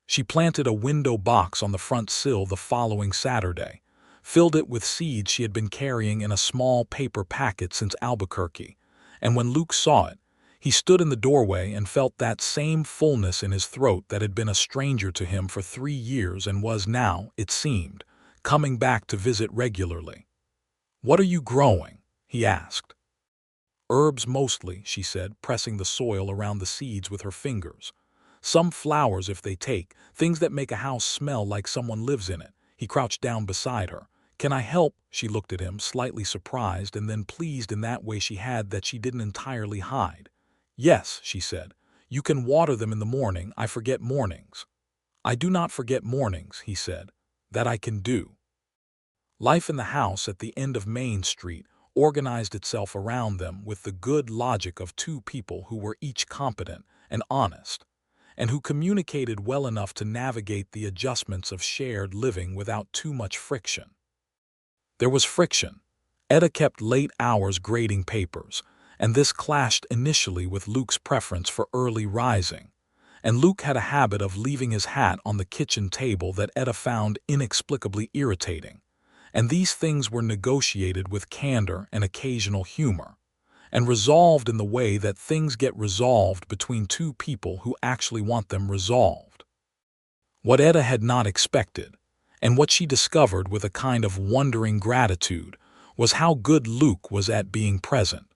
She planted a window box on the front sill the following Saturday, filled it with seeds she had been carrying in a small paper packet since Albuquerque, and when Luke saw it, he stood in the doorway and felt that same fullness in his throat that had been a stranger to him for 3 years and was now, it seemed, coming back to visit regularly. "What are you growing?" he asked. "Herbs mostly," she said, pressing the soil around the seeds with her fingers. "Some flowers if they take, things that make a house smell like someone lives in it." He crouched down beside her. "Can I help?" She looked at him, slightly surprised and then pleased in that way she had that she didn't entirely hide. "Yes," she said. "You can water them in the morning. I forget mornings." "I do not forget mornings," he said. "That I can do." Life in the house at the end of Main Street organized itself around them with the good logic of 2 people who were each competent and honest, and who communicated well enough to navigate the adjustments of shared living without too much friction. There was friction. Etta kept late hours grading papers, and this clashed initially with Luke's preference for early rising, and Luke had a habit of leaving his hat on the kitchen table that Etta found inexplicably irritating, and these things were negotiated with candor and occasional humor, and resolved in the way that things get resolved between 2 people who actually want them resolved. What Etta had not expected, and what she discovered with a kind of wondering gratitude, was how good Luke was at being present.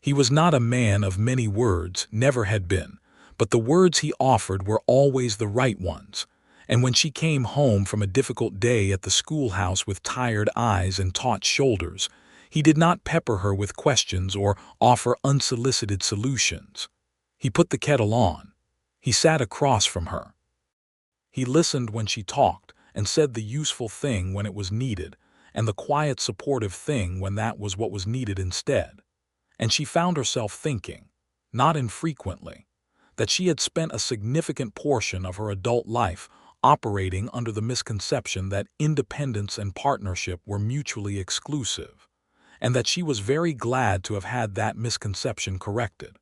He was not a man of many words, never had been, but the words he offered were always the right ones, and when she came home from a difficult day at the schoolhouse with tired eyes and taut shoulders, he did not pepper her with questions or offer unsolicited solutions. He put the kettle on. He sat across from her. He listened when she talked and said the useful thing when it was needed, and the quiet supportive thing when that was what was needed instead. And she found herself thinking, not infrequently, that she had spent a significant portion of her adult life operating under the misconception that independence and partnership were mutually exclusive, and that she was very glad to have had that misconception corrected.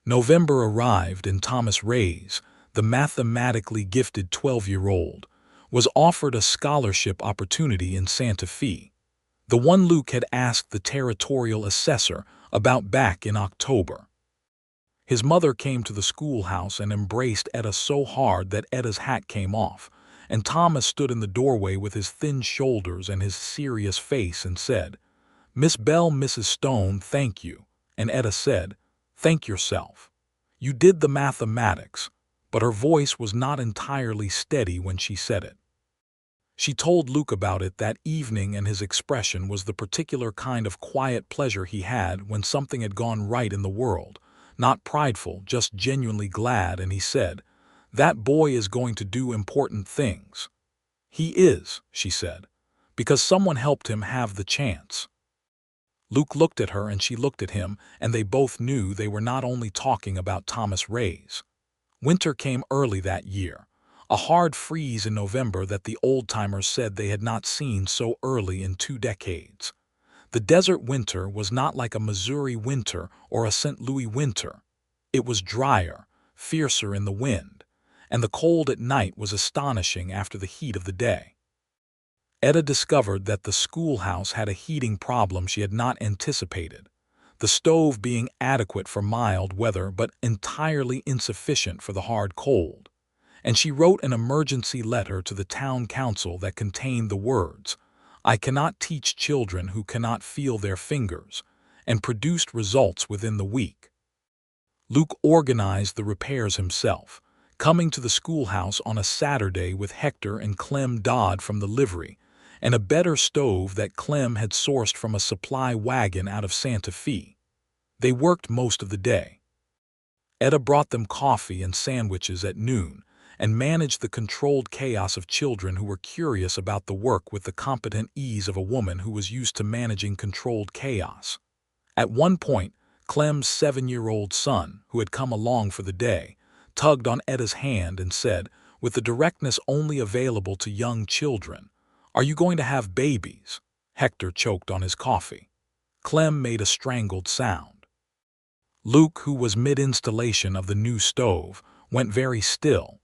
November arrived and Thomas Reyes, the mathematically gifted 12-year-old, was offered a scholarship opportunity in Santa Fe, the one Luke had asked the territorial assessor about back in October. His mother came to the schoolhouse and embraced Etta so hard that Etta's hat came off, and Thomas stood in the doorway with his thin shoulders and his serious face and said, "Miss Bell, Mrs. Stone, thank you." And Etta said, "Thank yourself. You did the mathematics," but her voice was not entirely steady when she said it. She told Luke about it that evening, and his expression was the particular kind of quiet pleasure he had when something had gone right in the world, not prideful, just genuinely glad, and he said, "That boy is going to do important things." "He is," she said, "because someone helped him have the chance." Luke looked at her and she looked at him, and they both knew they were not only talking about Thomas Ray's. Winter came early that year, a hard freeze in November that the old-timers said they had not seen so early in 2 decades. The desert winter was not like a Missouri winter or a St. Louis winter. It was drier, fiercer in the wind, and the cold at night was astonishing after the heat of the day. Etta discovered that the schoolhouse had a heating problem she had not anticipated, the stove being adequate for mild weather but entirely insufficient for the hard cold. And she wrote an emergency letter to the town council that contained the words, "I cannot teach children who cannot feel their fingers," and produced results within the week. Luke organized the repairs himself, coming to the schoolhouse on a Saturday with Hector and Clem Dodd from the livery, and a better stove that Clem had sourced from a supply wagon out of Santa Fe. They worked most of the day. Etta brought them coffee and sandwiches at noon, and managed the controlled chaos of children who were curious about the work with the competent ease of a woman who was used to managing controlled chaos. At one point, Clem's 7-year-old son, who had come along for the day, tugged on Etta's hand and said, with the directness only available to young children, "Are you going to have babies?" Hector choked on his coffee. Clem made a strangled sound. Luke, who was mid-installation of the new stove, went very still.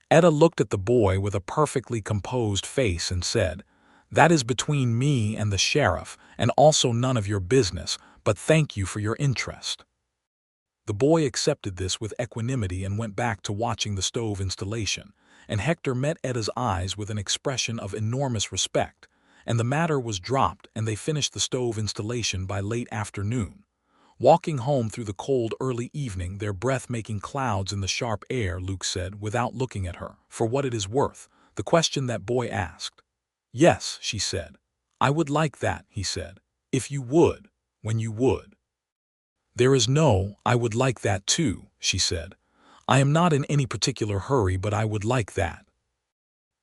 Etta looked at the boy with a perfectly composed face and said, "That is between me and the sheriff, and also none of your business, but thank you for your interest." The boy accepted this with equanimity and went back to watching the stove installation, and Hector met Etta's eyes with an expression of enormous respect, and the matter was dropped, and they finished the stove installation by late afternoon. Walking home through the cold early evening, their breath making clouds in the sharp air, Luke said, without looking at her, "For what it is worth," the question that boy asked. "Yes," she said. "I would like that," he said, "if you would, when you would." "There is no, I would like that too," she said. "I am not in any particular hurry, but I would like that."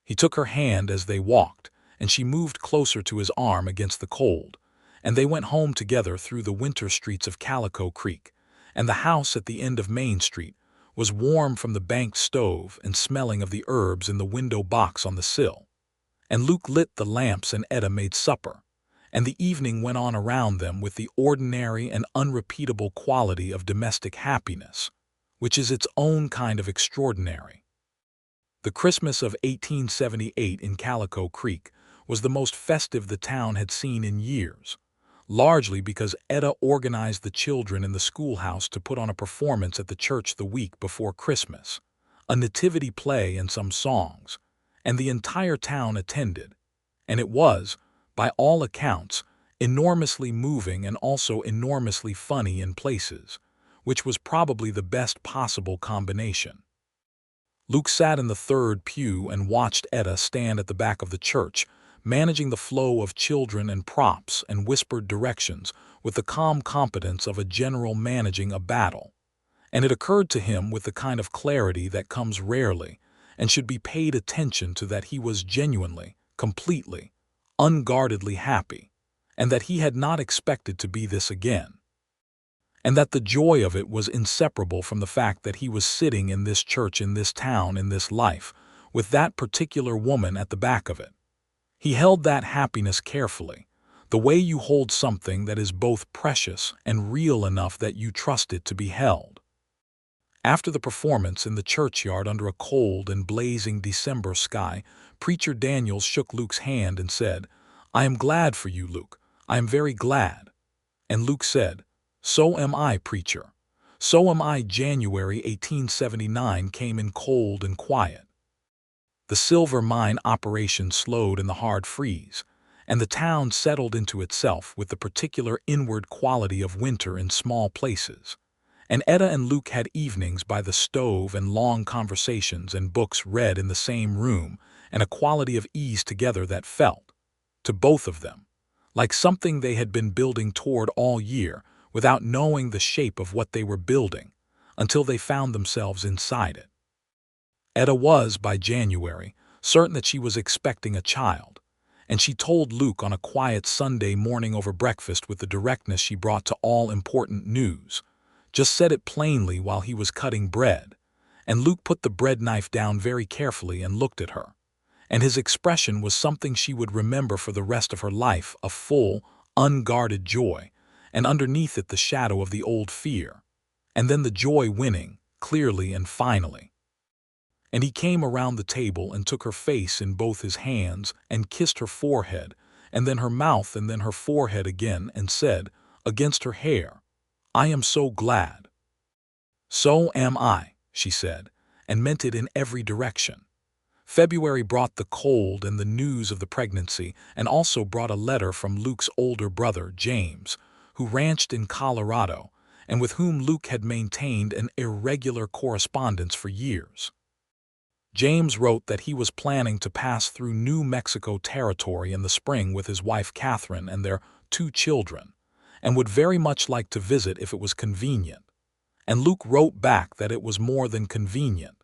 He took her hand as they walked, and she moved closer to his arm against the cold, and they went home together through the winter streets of Calico Creek, and the house at the end of Main Street was warm from the banked stove and smelling of the herbs in the window box on the sill. And Luke lit the lamps and Etta made supper, and the evening went on around them with the ordinary and unrepeatable quality of domestic happiness, which is its own kind of extraordinary. The Christmas of 1878 in Calico Creek was the most festive the town had seen in years, largely because Etta organized the children in the schoolhouse to put on a performance at the church the week before Christmas, a nativity play and some songs, and the entire town attended, and it was, by all accounts, enormously moving and also enormously funny in places, which was probably the best possible combination. Luke sat in the third pew and watched Etta stand at the back of the church, managing the flow of children and props and whispered directions with the calm competence of a general managing a battle. And it occurred to him with the kind of clarity that comes rarely and should be paid attention to that he was genuinely, completely, unguardedly happy, and that he had not expected to be this again. And that the joy of it was inseparable from the fact that he was sitting in this church, in this town, in this life, with that particular woman at the back of it. He held that happiness carefully, the way you hold something that is both precious and real enough that you trust it to be held. After the performance in the churchyard under a cold and blazing December sky, Preacher Daniels shook Luke's hand and said, "I am glad for you, Luke. I am very glad." And Luke said, "So am I, Preacher. So am I. January 1879 came in cold and quiet. The silver mine operation slowed in the hard freeze, and the town settled into itself with the particular inward quality of winter in small places. And Etta and Luke had evenings by the stove and long conversations and books read in the same room, and a quality of ease together that felt, to both of them, like something they had been building toward all year without knowing the shape of what they were building, until they found themselves inside it. Etta was, by January, certain that she was expecting a child, and she told Luke on a quiet Sunday morning over breakfast with the directness she brought to all important news. Just said it plainly while he was cutting bread, and Luke put the bread knife down very carefully and looked at her. And his expression was something she would remember for the rest of her life, a full, unguarded joy, and underneath it the shadow of the old fear, and then the joy winning, clearly and finally. And he came around the table and took her face in both his hands and kissed her forehead, and then her mouth and then her forehead again, and said, against her hair, "I am so glad." "So am I," she said, and meant it in every direction. February brought the cold and the news of the pregnancy, and also brought a letter from Luke's older brother, James, who ranched in Colorado, and with whom Luke had maintained an irregular correspondence for years. James wrote that he was planning to pass through New Mexico territory in the spring with his wife Catherine and their 2 children, and would very much like to visit if it was convenient. And Luke wrote back that it was more than convenient,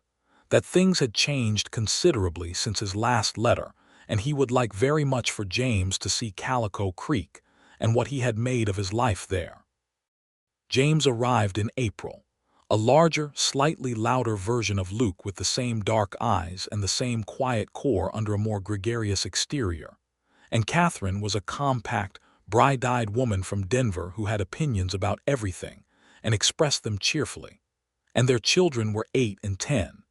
that things had changed considerably since his last letter, and he would like very much for James to see Calico Creek and what he had made of his life there. James arrived in April, a larger, slightly louder version of Luke with the same dark eyes and the same quiet core under a more gregarious exterior. And Catherine was a compact, bright-eyed woman from Denver who had opinions about everything and expressed them cheerfully. And their children were 8 and 10,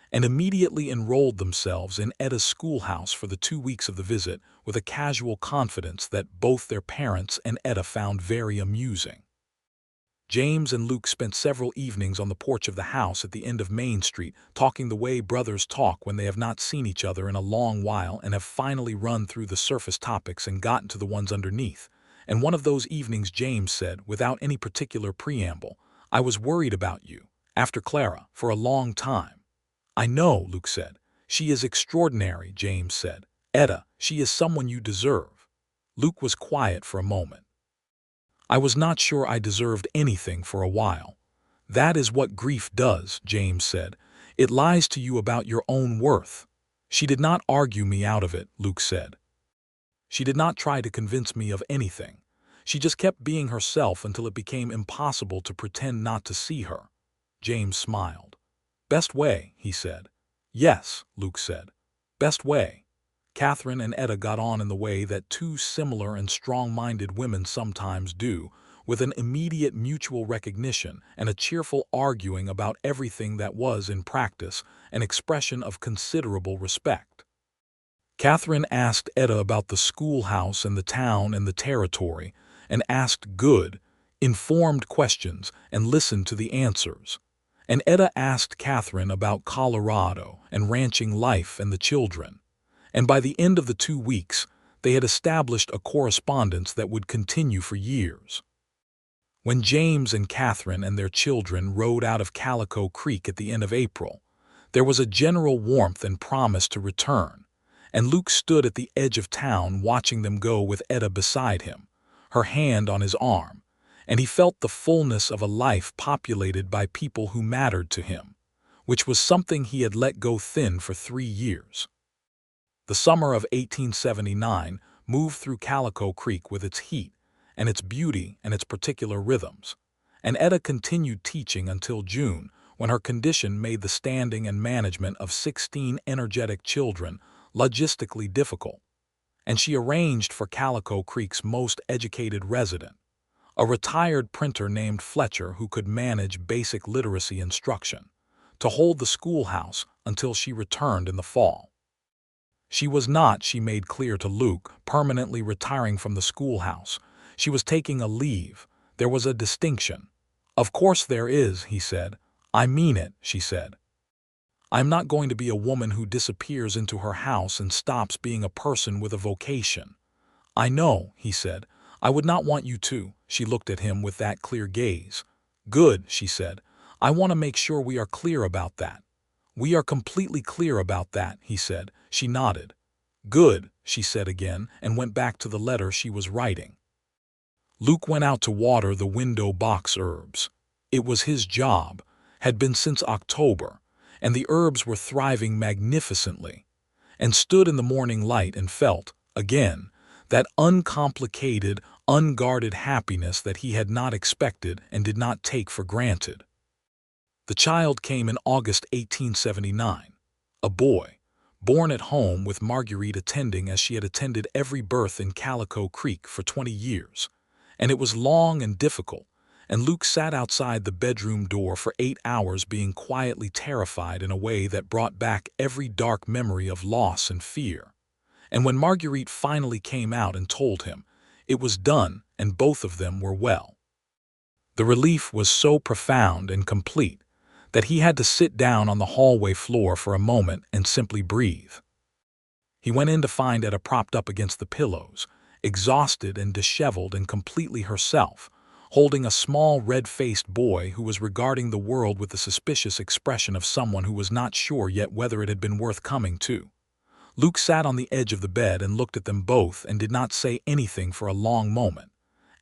and immediately enrolled themselves in Etta's schoolhouse for the 2 weeks of the visit with a casual confidence that both their parents and Etta found very amusing. James and Luke spent several evenings on the porch of the house at the end of Main Street, talking the way brothers talk when they have not seen each other in a long while and have finally run through the surface topics and gotten to the ones underneath. And one of those evenings James said, without any particular preamble, "I was worried about you, after Clara, for a long time." "I know," Luke said. "She is extraordinary," James said. "Etta, she is someone you deserve." Luke was quiet for a moment. "I was not sure I deserved anything for a while." "That is what grief does," James said. "It lies to you about your own worth." "She did not argue me out of it," Luke said. "She did not try to convince me of anything. She just kept being herself until it became impossible to pretend not to see her." James smiled. "Best way," he said. "Yes," Luke said. "Best way." Catherine and Etta got on in the way that 2 similar and strong-minded women sometimes do, with an immediate mutual recognition and a cheerful arguing about everything that was, in practice, an expression of considerable respect. Catherine asked Etta about the schoolhouse and the town and the territory, and asked good, informed questions and listened to the answers. And Etta asked Catherine about Colorado and ranching life and the children. And by the end of the 2 weeks, they had established a correspondence that would continue for years. When James and Catherine and their children rode out of Calico Creek at the end of April, there was a general warmth and promise to return, and Luke stood at the edge of town watching them go with Etta beside him, her hand on his arm, and he felt the fullness of a life populated by people who mattered to him, which was something he had let go thin for 3 years. The summer of 1879 moved through Calico Creek with its heat and its beauty and its particular rhythms, and Etta continued teaching until June, when her condition made the standing and management of 16 energetic children logistically difficult, and she arranged for Calico Creek's most educated resident, a retired printer named Fletcher who could manage basic literacy instruction, to hold the schoolhouse until she returned in the fall. She was not, she made clear to Luke, permanently retiring from the schoolhouse. She was taking a leave. There was a distinction. "Of course there is," he said. "I mean it," she said. "I'm not going to be a woman who disappears into her house and stops being a person with a vocation." "I know," he said. "I would not want you to." She looked at him with that clear gaze. "Good," she said. "I want to make sure we are clear about that." "We are completely clear about that," he said. She nodded. "Good," she said again, and went back to the letter she was writing. Luke went out to water the window box herbs. It was his job, had been since October, and the herbs were thriving magnificently, and stood in the morning light and felt, again, that uncomplicated, unguarded happiness that he had not expected and did not take for granted. The child came in August 1879, a boy, born at home with Marguerite attending as she had attended every birth in Calico Creek for 20 years, and it was long and difficult, and Luke sat outside the bedroom door for 8 hours being quietly terrified in a way that brought back every dark memory of loss and fear. And when Marguerite finally came out and told him, it was done and both of them were well. The relief was so profound and complete that he had to sit down on the hallway floor for a moment and simply breathe. He went in to find Etta propped up against the pillows, exhausted and disheveled and completely herself, holding a small red-faced boy who was regarding the world with the suspicious expression of someone who was not sure yet whether it had been worth coming to. Luke sat on the edge of the bed and looked at them both and did not say anything for a long moment.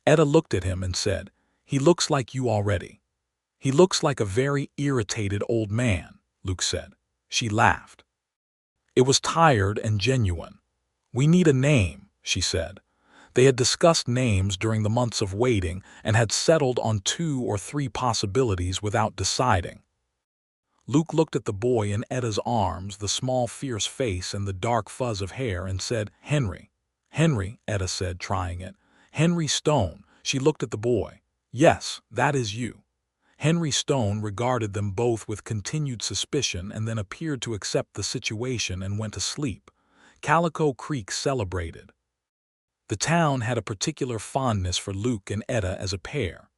Etta looked at him and said, "He looks like you already." "He looks like a very irritated old man," Luke said. She laughed. It was tired and genuine. "We need a name," she said. They had discussed names during the months of waiting and had settled on 2 or 3 possibilities without deciding. Luke looked at the boy in Etta's arms, the small fierce face and the dark fuzz of hair, and said, "Henry." "Henry," Etta said, trying it. "Henry Stone." She looked at the boy. "Yes, that is you." Henry Stone regarded them both with continued suspicion and then appeared to accept the situation and went to sleep. Calico Creek celebrated. The town had a particular fondness for Luke and Etta as a pair.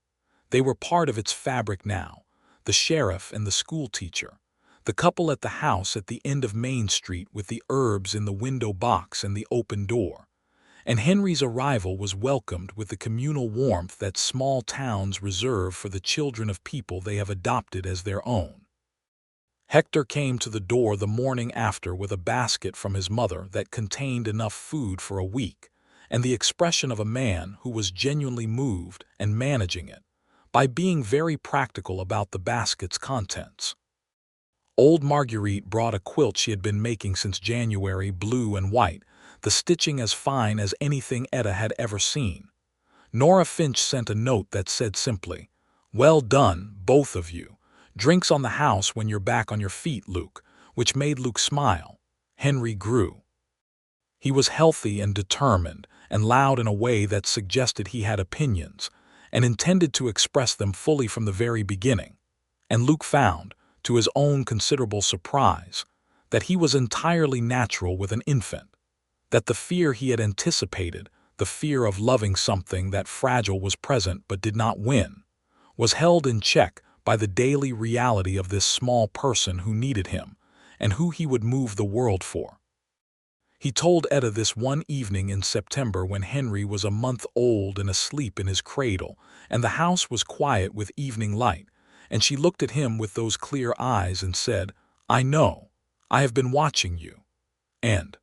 They were part of its fabric now, the sheriff and the schoolteacher, the couple at the house at the end of Main Street with the herbs in the window box and the open door. And Henry's arrival was welcomed with the communal warmth that small towns reserve for the children of people they have adopted as their own. Hector came to the door the morning after with a basket from his mother that contained enough food for a week, and the expression of a man who was genuinely moved and managing it, by being very practical about the basket's contents. Old Marguerite brought a quilt she had been making since January, blue and white, the stitching as fine as anything Etta had ever seen. Nora Finch sent a note that said simply, "Well done, both of you. Drinks on the house when you're back on your feet, Luke," which made Luke smile. Henry grew. He was healthy and determined, and loud in a way that suggested he had opinions, and intended to express them fully from the very beginning. And Luke found, to his own considerable surprise, that he was entirely natural with an infant, that the fear he had anticipated, the fear of loving something that fragile was present but did not win, was held in check by the daily reality of this small person who needed him, and who he would move the world for. He told Etta this one evening in September when Henry was a month old and asleep in his cradle, and the house was quiet with evening light, and she looked at him with those clear eyes and said, "I know. I have been watching you. And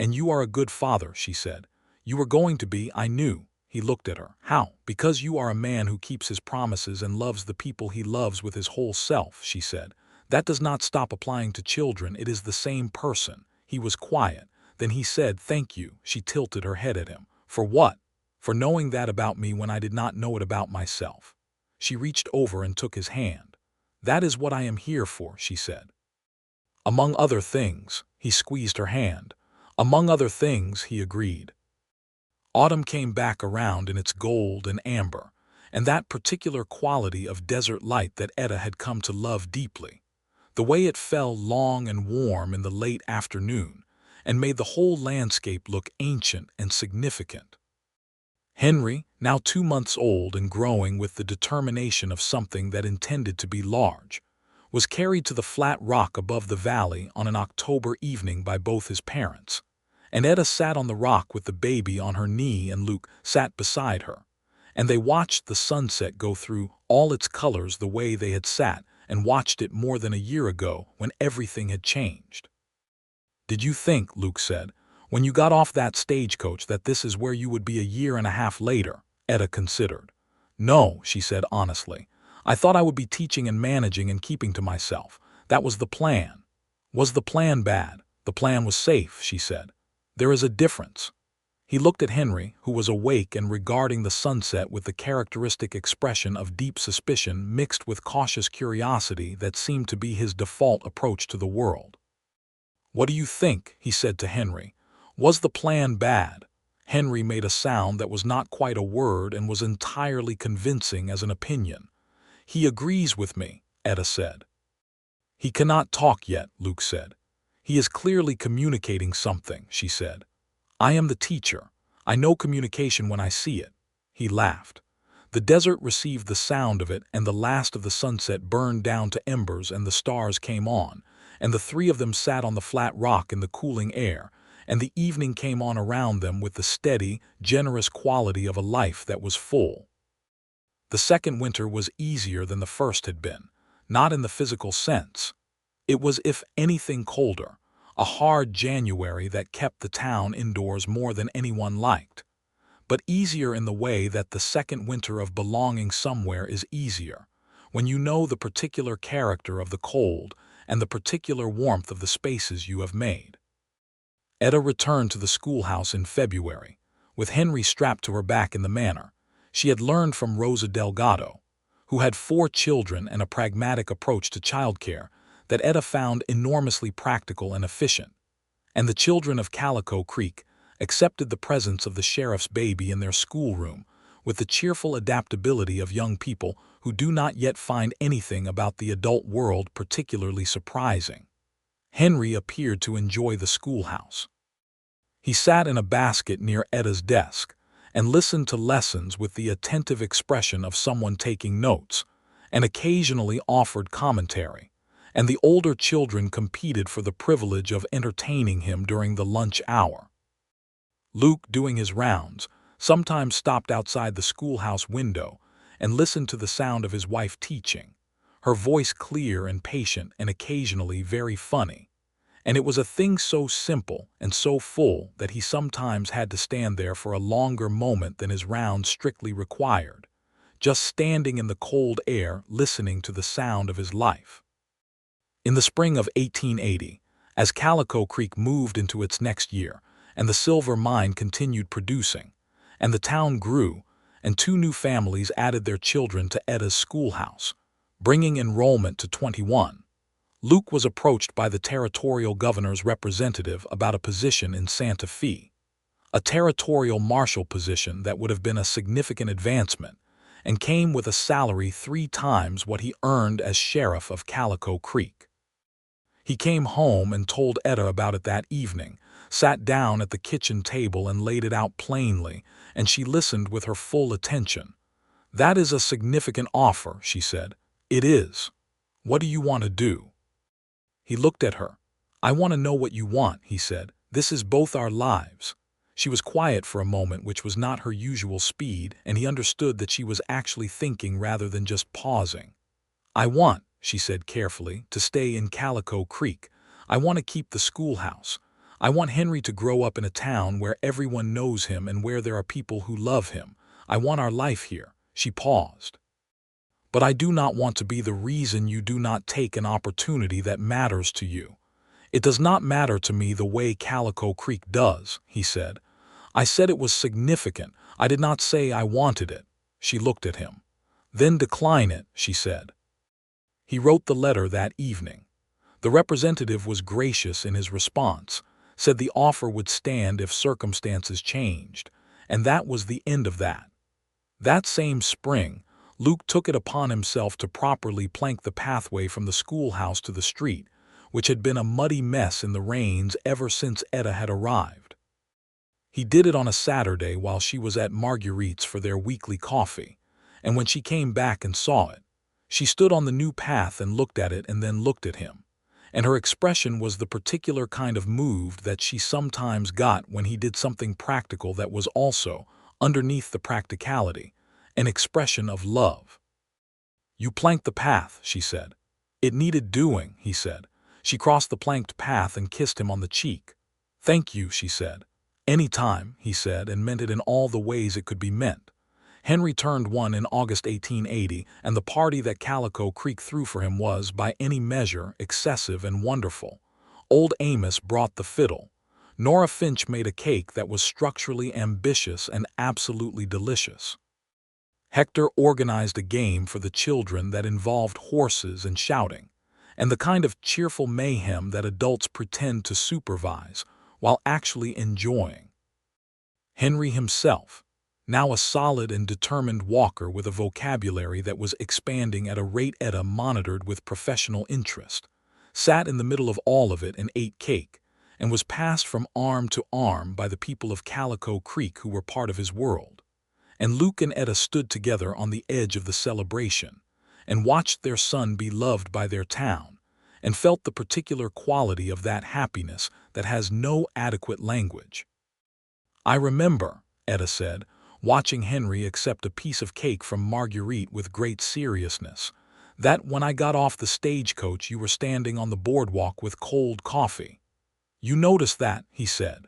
you are a good father," she said. "You were going to be, I knew." He looked at her. "How?" "Because you are a man who keeps his promises and loves the people he loves with his whole self," she said. "That does not stop applying to children. It is the same person." He was quiet. Then he said, "Thank you." She tilted her head at him. "For what?" "For knowing that about me when I did not know it about myself." She reached over and took his hand. "That is what I am here for," she said. "Among other things." He squeezed her hand. "Among other things," he agreed. Autumn came back around in its gold and amber, and that particular quality of desert light that Etta had come to love deeply. The way it fell long and warm in the late afternoon, and made the whole landscape look ancient and significant. Henry, now 2 months old and growing with the determination of something that intended to be large, was carried to the flat rock above the valley on an October evening by both his parents, and Etta sat on the rock with the baby on her knee and Luke sat beside her, and they watched the sunset go through all its colors the way they had sat and watched it more than a year ago when everything had changed. "Did you think," Luke said, "when you got off that stagecoach that this is where you would be a year and a half later?" Etta considered. "No," she said honestly. "I thought I would be teaching and managing and keeping to myself. That was the plan." "Was the plan bad?" "The plan was safe," she said. "There is a difference." He looked at Henry, who was awake and regarding the sunset with the characteristic expression of deep suspicion mixed with cautious curiosity that seemed to be his default approach to the world. "What do you think?" he said to Henry. "Was the plan bad?" Henry made a sound that was not quite a word and was entirely convincing as an opinion. "He agrees with me," Etta said. "He cannot talk yet," Luke said. "He is clearly communicating something," she said. "I am the teacher. I know communication when I see it." He laughed. The desert received the sound of it, and the last of the sunset burned down to embers and the stars came on, and the three of them sat on the flat rock in the cooling air, and the evening came on around them with the steady, generous quality of a life that was full. The second winter was easier than the first had been, not in the physical sense. It was, if anything, colder, a hard January that kept the town indoors more than anyone liked, but easier in the way that the second winter of belonging somewhere is easier, when you know the particular character of the cold and the particular warmth of the spaces you have made. Etta returned to the schoolhouse in February, with Henry strapped to her back in the manner she had learned from Rosa Delgado, who had 4 children and a pragmatic approach to childcare that Etta found enormously practical and efficient, and the children of Calico Creek accepted the presence of the sheriff's baby in their schoolroom with the cheerful adaptability of young people who do not yet find anything about the adult world particularly surprising. Henry appeared to enjoy the schoolhouse. He sat in a basket near Etta's desk and listened to lessons with the attentive expression of someone taking notes, and occasionally offered commentary, and the older children competed for the privilege of entertaining him during the lunch hour. Luke, doing his rounds, sometimes stopped outside the schoolhouse window and listened to the sound of his wife teaching, her voice clear and patient and occasionally very funny, and it was a thing so simple and so full that he sometimes had to stand there for a longer moment than his rounds strictly required, just standing in the cold air listening to the sound of his life. In the spring of 1880, as Calico Creek moved into its next year, and the silver mine continued producing, and the town grew, and 2 new families added their children to Etta's schoolhouse, bringing enrollment to 21, Luke was approached by the territorial governor's representative about a position in Santa Fe, a territorial marshal position that would have been a significant advancement, and came with a salary 3 times what he earned as sheriff of Calico Creek. He came home and told Etta about it that evening, sat down at the kitchen table and laid it out plainly, and she listened with her full attention. "That is a significant offer," she said. "It is. What do you want to do?" He looked at her. "I want to know what you want," he said. "This is both our lives." She was quiet for a moment, which was not her usual speed, and he understood that she was actually thinking rather than just pausing. "I want," she said carefully, "to stay in Calico Creek. I want to keep the schoolhouse. I want Henry to grow up in a town where everyone knows him and where there are people who love him. I want our life here." She paused. "But I do not want to be the reason you do not take an opportunity that matters to you." "It does not matter to me the way Calico Creek does," he said. "I said it was significant. I did not say I wanted it." She looked at him. "Then decline it," she said. He wrote the letter that evening. The representative was gracious in his response, said the offer would stand if circumstances changed, and that was the end of that. That same spring, Luke took it upon himself to properly plank the pathway from the schoolhouse to the street, which had been a muddy mess in the rains ever since Etta had arrived. He did it on a Saturday while she was at Marguerite's for their weekly coffee, and when she came back and saw it, she stood on the new path and looked at it and then looked at him, and her expression was the particular kind of moved that she sometimes got when he did something practical that was also, underneath the practicality, an expression of love. "You planked the path," she said. "It needed doing," he said. She crossed the planked path and kissed him on the cheek. "Thank you," she said. "Any time," he said, and meant it in all the ways it could be meant. Henry turned one in August 1880, and the party that Calico Creek threw for him was, by any measure, excessive and wonderful. Old Amos brought the fiddle. Nora Finch made a cake that was structurally ambitious and absolutely delicious. Hector organized a game for the children that involved horses and shouting, and the kind of cheerful mayhem that adults pretend to supervise while actually enjoying. Henry himself, now a solid and determined walker with a vocabulary that was expanding at a rate Etta monitored with professional interest, sat in the middle of all of it and ate cake, and was passed from arm to arm by the people of Calico Creek who were part of his world. And Luke and Etta stood together on the edge of the celebration, and watched their son be loved by their town, and felt the particular quality of that happiness that has no adequate language. "I remember," Etta said, watching Henry accept a piece of cake from Marguerite with great seriousness, "that when I got off the stagecoach you were standing on the boardwalk with cold coffee. You noticed that," he said.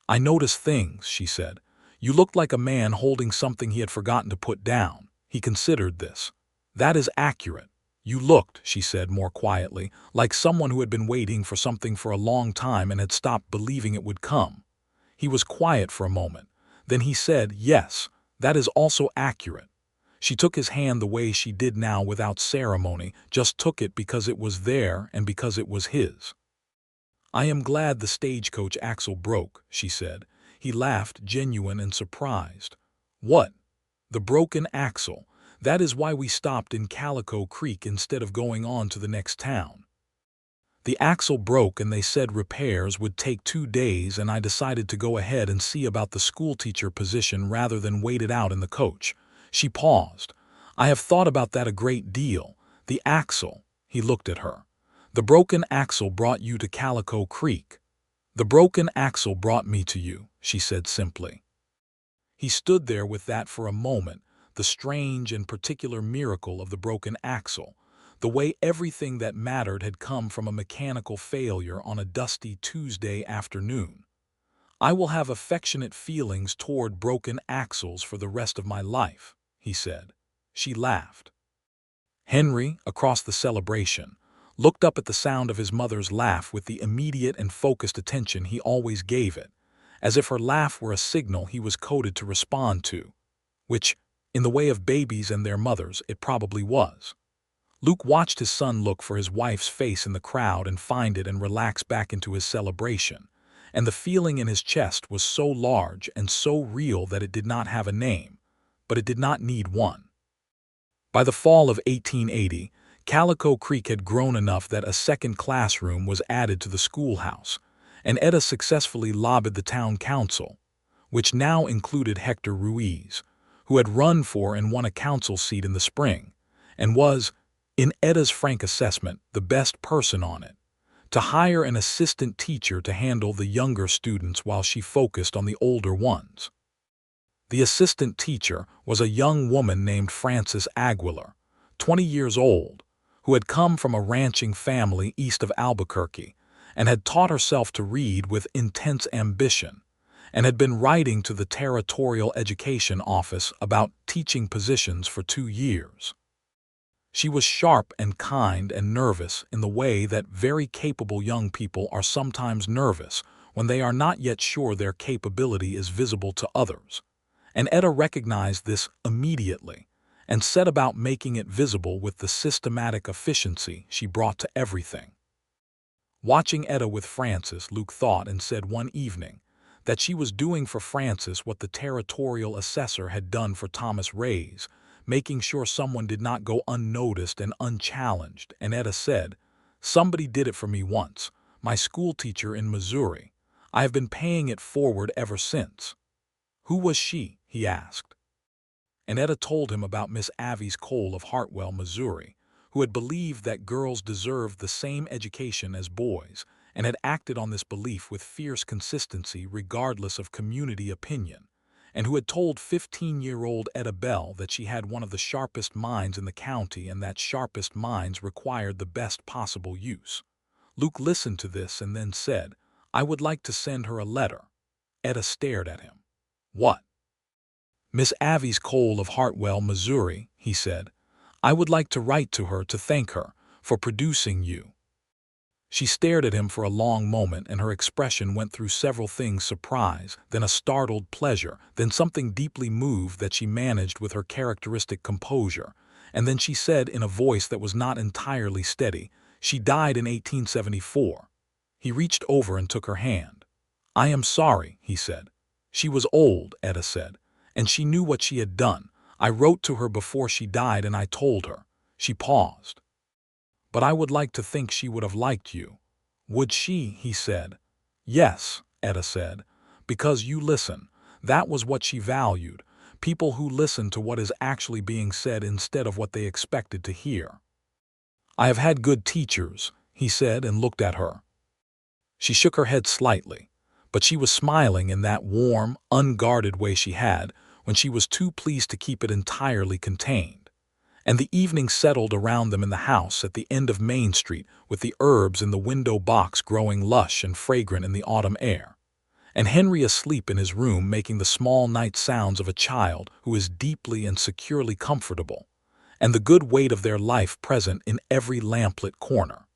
"I notice things," she said. "You looked like a man holding something he had forgotten to put down." He considered this. "That is accurate. You looked," she said more quietly, "like someone who had been waiting for something for a long time and had stopped believing it would come." He was quiet for a moment. Then he said, "Yes, that is also accurate." She took his hand the way she did now without ceremony, just took it because it was there and because it was his. "I am glad the stagecoach axle broke," she said. He laughed, genuine and surprised. "What? The broken axle? That is why we stopped in Calico Creek instead of going on to the next town. The axle broke and they said repairs would take 2 days, and I decided to go ahead and see about the schoolteacher position rather than wait it out in the coach." She paused. "I have thought about that a great deal. The axle," he looked at her. "The broken axle brought you to Calico Creek." "The broken axle brought me to you," she said simply. He stood there with that for a moment, the strange and particular miracle of the broken axle, the way everything that mattered had come from a mechanical failure on a dusty Tuesday afternoon. "I will have affectionate feelings toward broken axles for the rest of my life," he said. She laughed. Henry, across the celebration, looked up at the sound of his mother's laugh with the immediate and focused attention he always gave it, as if her laugh were a signal he was coded to respond to, which, in the way of babies and their mothers, it probably was. Luke watched his son look for his wife's face in the crowd and find it and relax back into his celebration, and the feeling in his chest was so large and so real that it did not have a name, but it did not need one. By the fall of 1880, Calico Creek had grown enough that a second classroom was added to the schoolhouse, and Etta successfully lobbied the town council, which now included Hector Ruiz, who had run for and won a council seat in the spring, and was, in Etta's frank assessment, the best person on it, to hire an assistant teacher to handle the younger students while she focused on the older ones. The assistant teacher was a young woman named Frances Aguilar, 20 years old, who had come from a ranching family east of Albuquerque and had taught herself to read with intense ambition, and had been writing to the Territorial Education Office about teaching positions for 2 years. She was sharp and kind and nervous in the way that very capable young people are sometimes nervous when they are not yet sure their capability is visible to others, and Etta recognized this immediately and set about making it visible with the systematic efficiency she brought to everything. Watching Etta with Frances, Luke thought and said one evening that she was doing for Frances what the territorial assessor had done for Thomas Ray's, making sure someone did not go unnoticed and unchallenged, and Etta said, "Somebody did it for me once, my school teacher in Missouri. I have been paying it forward ever since." "Who was she?" he asked. And Etta told him about Miss Avies Cole of Hartwell, Missouri, who had believed that girls deserved the same education as boys, and had acted on this belief with fierce consistency regardless of community opinion, and who had told 15-year-old Etta Bell that she had one of the sharpest minds in the county and that sharpest minds required the best possible use. Luke listened to this and then said, "I would like to send her a letter." Etta stared at him. "What?" "Miss Avies Cole of Hartwell, Missouri," he said. "I would like to write to her to thank her for producing you." She stared at him for a long moment, and her expression went through several things: surprise, then a startled pleasure, then something deeply moved that she managed with her characteristic composure, and then she said in a voice that was not entirely steady, "She died in 1874. He reached over and took her hand. "I am sorry," he said. "She was old," Etta said, "and she knew what she had done. I wrote to her before she died and I told her." She paused. "But I would like to think she would have liked you." "Would she?" he said. "Yes," Etta said, "because you listen." That was what she valued, people who listened to what is actually being said instead of what they expected to hear. "I have had good teachers," he said, and looked at her. She shook her head slightly, but she was smiling in that warm, unguarded way she had when she was too pleased to keep it entirely contained. And the evening settled around them in the house at the end of Main Street, with the herbs in the window box growing lush and fragrant in the autumn air, and Henry asleep in his room making the small night sounds of a child who is deeply and securely comfortable, and the good weight of their life present in every lamplit corner.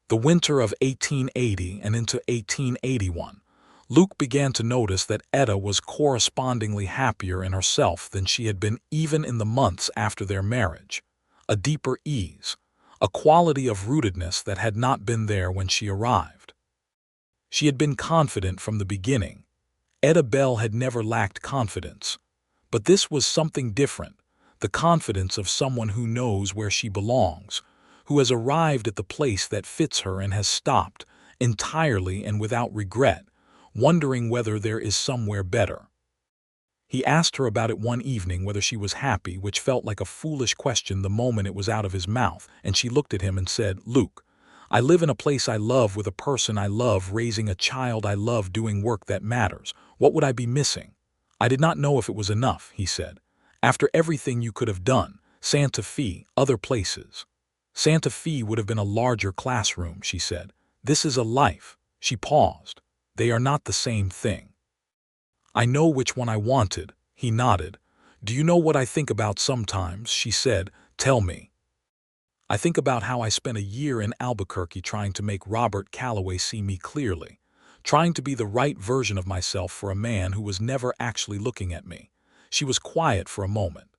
The winter of 1880 and into 1881, Luke began to notice that Etta was correspondingly happier in herself than she had been even in the months after their marriage. A deeper ease, a quality of rootedness that had not been there when she arrived. She had been confident from the beginning. Etta Bell had never lacked confidence. But this was something different, the confidence of someone who knows where she belongs, who has arrived at the place that fits her and has stopped, entirely and without regret, wondering whether there is somewhere better. He asked her about it one evening, whether she was happy, which felt like a foolish question the moment it was out of his mouth, and she looked at him and said, "Luke, I live in a place I love, with a person I love, raising a child I love, doing work that matters. What would I be missing?" "I did not know if it was enough," he said. "After everything you could have done, Santa Fe, other places." "Santa Fe would have been a larger classroom," she said. "This is a life." She paused. "They are not the same thing." "I know which one I wanted," he nodded. "Do you know what I think about sometimes?" she said. "Tell me." "I think about how I spent a year in Albuquerque trying to make Robert Calloway see me clearly, trying to be the right version of myself for a man who was never actually looking at me." She was quiet for a moment.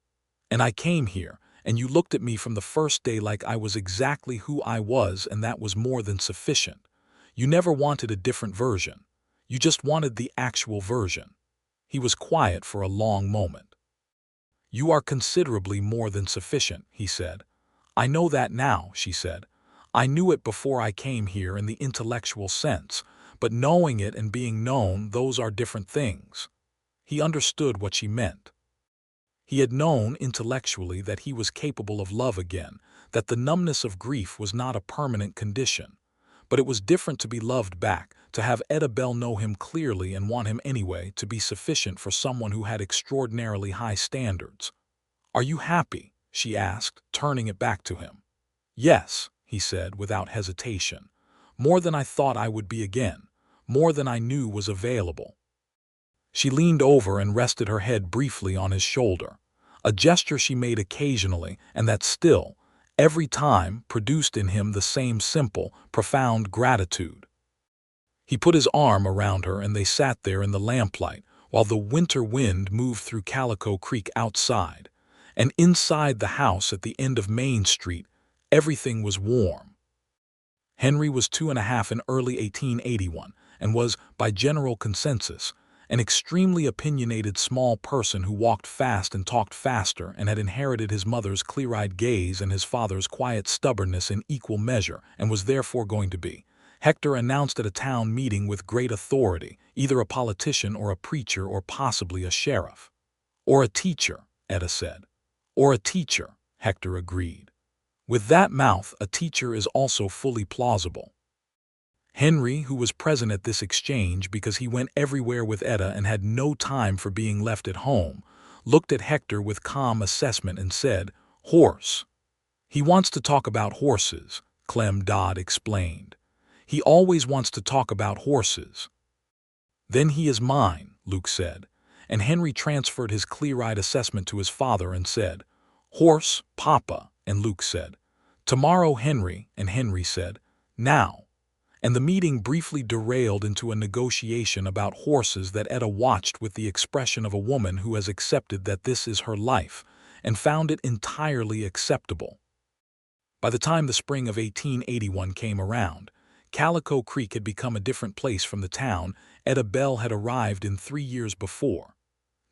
"And I came here, and you looked at me from the first day like I was exactly who I was, and that was more than sufficient. You never wanted a different version. You just wanted the actual version." He was quiet for a long moment. "You are considerably more than sufficient," he said. "I know that now," she said. "I knew it before I came here in the intellectual sense, but knowing it and being known, those are different things." He understood what she meant. He had known intellectually that he was capable of love again, that the numbness of grief was not a permanent condition. But it was different to be loved back, to have Etta Bell know him clearly and want him anyway, to be sufficient for someone who had extraordinarily high standards. "Are you happy?" she asked, turning it back to him. "Yes," he said without hesitation. "More than I thought I would be again. More than I knew was available." She leaned over and rested her head briefly on his shoulder, a gesture she made occasionally, and that still, every time, produced in him the same simple, profound gratitude. He put his arm around her and they sat there in the lamplight while the winter wind moved through Calico Creek outside, and inside the house at the end of Main Street, everything was warm. Henry was 2.5 in early 1881 and was, by general consensus, an extremely opinionated small person who walked fast and talked faster and had inherited his mother's clear-eyed gaze and his father's quiet stubbornness in equal measure and was therefore going to be, Hector announced at a town meeting with great authority, either a politician or a preacher or possibly a sheriff. Or a teacher, Etta said. Or a teacher, Hector agreed. With that mouth, a teacher is also fully plausible. Henry, who was present at this exchange because he went everywhere with Etta and had no time for being left at home, looked at Hector with calm assessment and said, "Horse." "He wants to talk about horses," Clem Dodd explained. "He always wants to talk about horses." "Then he is mine," Luke said, and Henry transferred his clear-eyed assessment to his father and said, "Horse, Papa," and Luke said, "Tomorrow, Henry," and Henry said, "Now." And the meeting briefly derailed into a negotiation about horses that Etta watched with the expression of a woman who has accepted that this is her life and found it entirely acceptable. By the time the spring of 1881 came around, Calico Creek had become a different place from the town Etta Bell had arrived in 3 years before.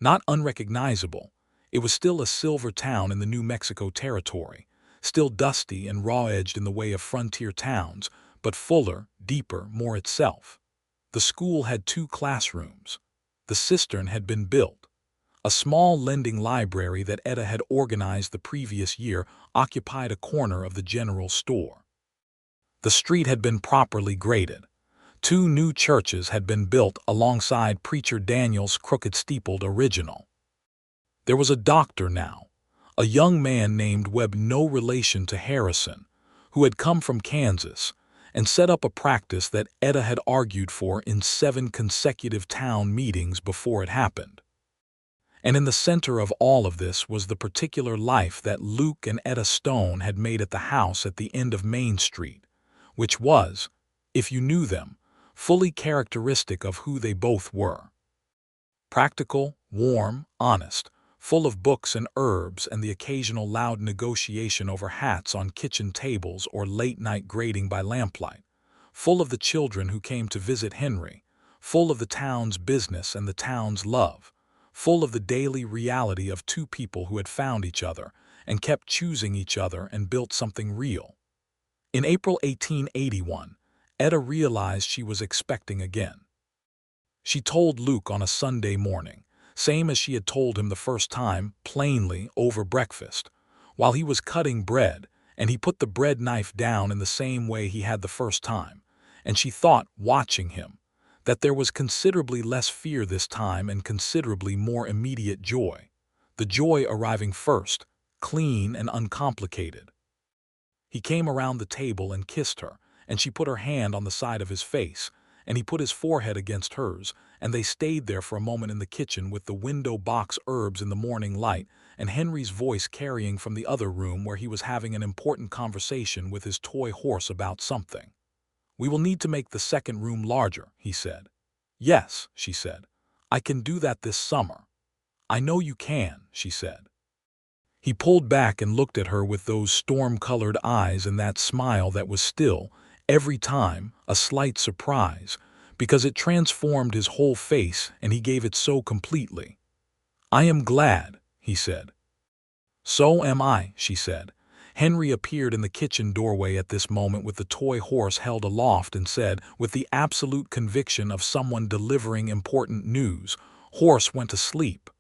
Not unrecognizable, it was still a silver town in the New Mexico territory, still dusty and raw-edged in the way of frontier towns, but fuller, deeper, more itself. The school had 2 classrooms. The cistern had been built. A small lending library that Etta had organized the previous year occupied a corner of the general store. The street had been properly graded. 2 new churches had been built alongside Preacher Daniel's crooked-steepled original. There was a doctor now, a young man named Webb, no relation to Harrison, who had come from Kansas and set up a practice that Etta had argued for in 7 consecutive town meetings before it happened. And in the center of all of this was the particular life that Luke and Etta Stone had made at the house at the end of Main Street, which was, if you knew them, fully characteristic of who they both were. Practical, warm, honest, full of books and herbs and the occasional loud negotiation over hats on kitchen tables or late-night grading by lamplight, full of the children who came to visit Henry, full of the town's business and the town's love, full of the daily reality of 2 people who had found each other and kept choosing each other and built something real. In April 1881, Etta realized she was expecting again. She told Luke on a Sunday morning, same as she had told him the first time, plainly, over breakfast, while he was cutting bread, and he put the bread knife down in the same way he had the first time, and she thought, watching him, that there was considerably less fear this time and considerably more immediate joy, the joy arriving first, clean and uncomplicated. He came around the table and kissed her, and she put her hand on the side of his face, and he put his forehead against hers, and they stayed there for a moment in the kitchen with the window box herbs in the morning light and Henry's voice carrying from the other room where he was having an important conversation with his toy horse about something. "We will need to make the second room larger," he said. "Yes," she said. "I can do that this summer." "I know you can," she said. He pulled back and looked at her with those storm-colored eyes and that smile that was still, every time, a slight surprise, because it transformed his whole face and he gave it so completely. "I am glad," he said. "So am I," she said. Henry appeared in the kitchen doorway at this moment with the toy horse held aloft and said, with the absolute conviction of someone delivering important news, "Horse went to sleep."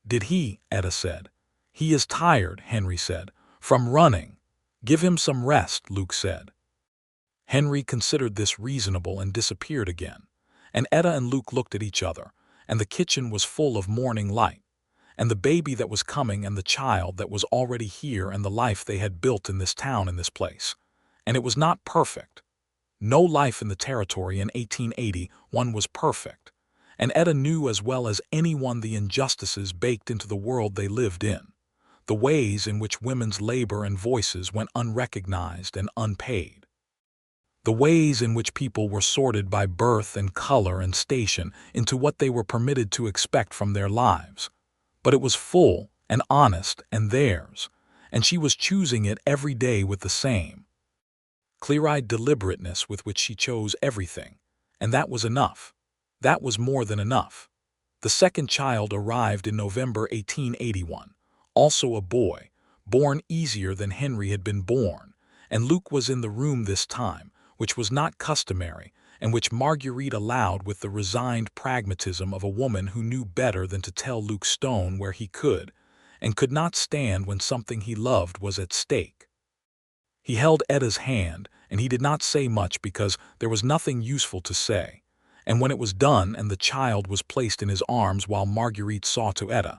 "Did he?" Etta said. "He is tired," Henry said, "from running." "Give him some rest," Luke said. Henry considered this reasonable and disappeared again, and Etta and Luke looked at each other, and the kitchen was full of morning light, and the baby that was coming and the child that was already here and the life they had built in this town in this place. And it was not perfect. No life in the territory in 1881 was perfect, and Etta knew as well as anyone the injustices baked into the world they lived in, the ways in which women's labor and voices went unrecognized and unpaid. The ways in which people were sorted by birth and color and station into what they were permitted to expect from their lives. But it was full and honest and theirs, and she was choosing it every day with the same clear-eyed deliberateness with which she chose everything, and that was enough. That was more than enough. The second child arrived in November 1881, also a boy, born easier than Henry had been born, and Luke was in the room this time, which was not customary, and which Marguerite allowed with the resigned pragmatism of a woman who knew better than to tell Luke Stone where he could, and could not stand when something he loved was at stake. He held Etta's hand, and he did not say much because there was nothing useful to say, and when it was done and the child was placed in his arms while Marguerite saw to Etta,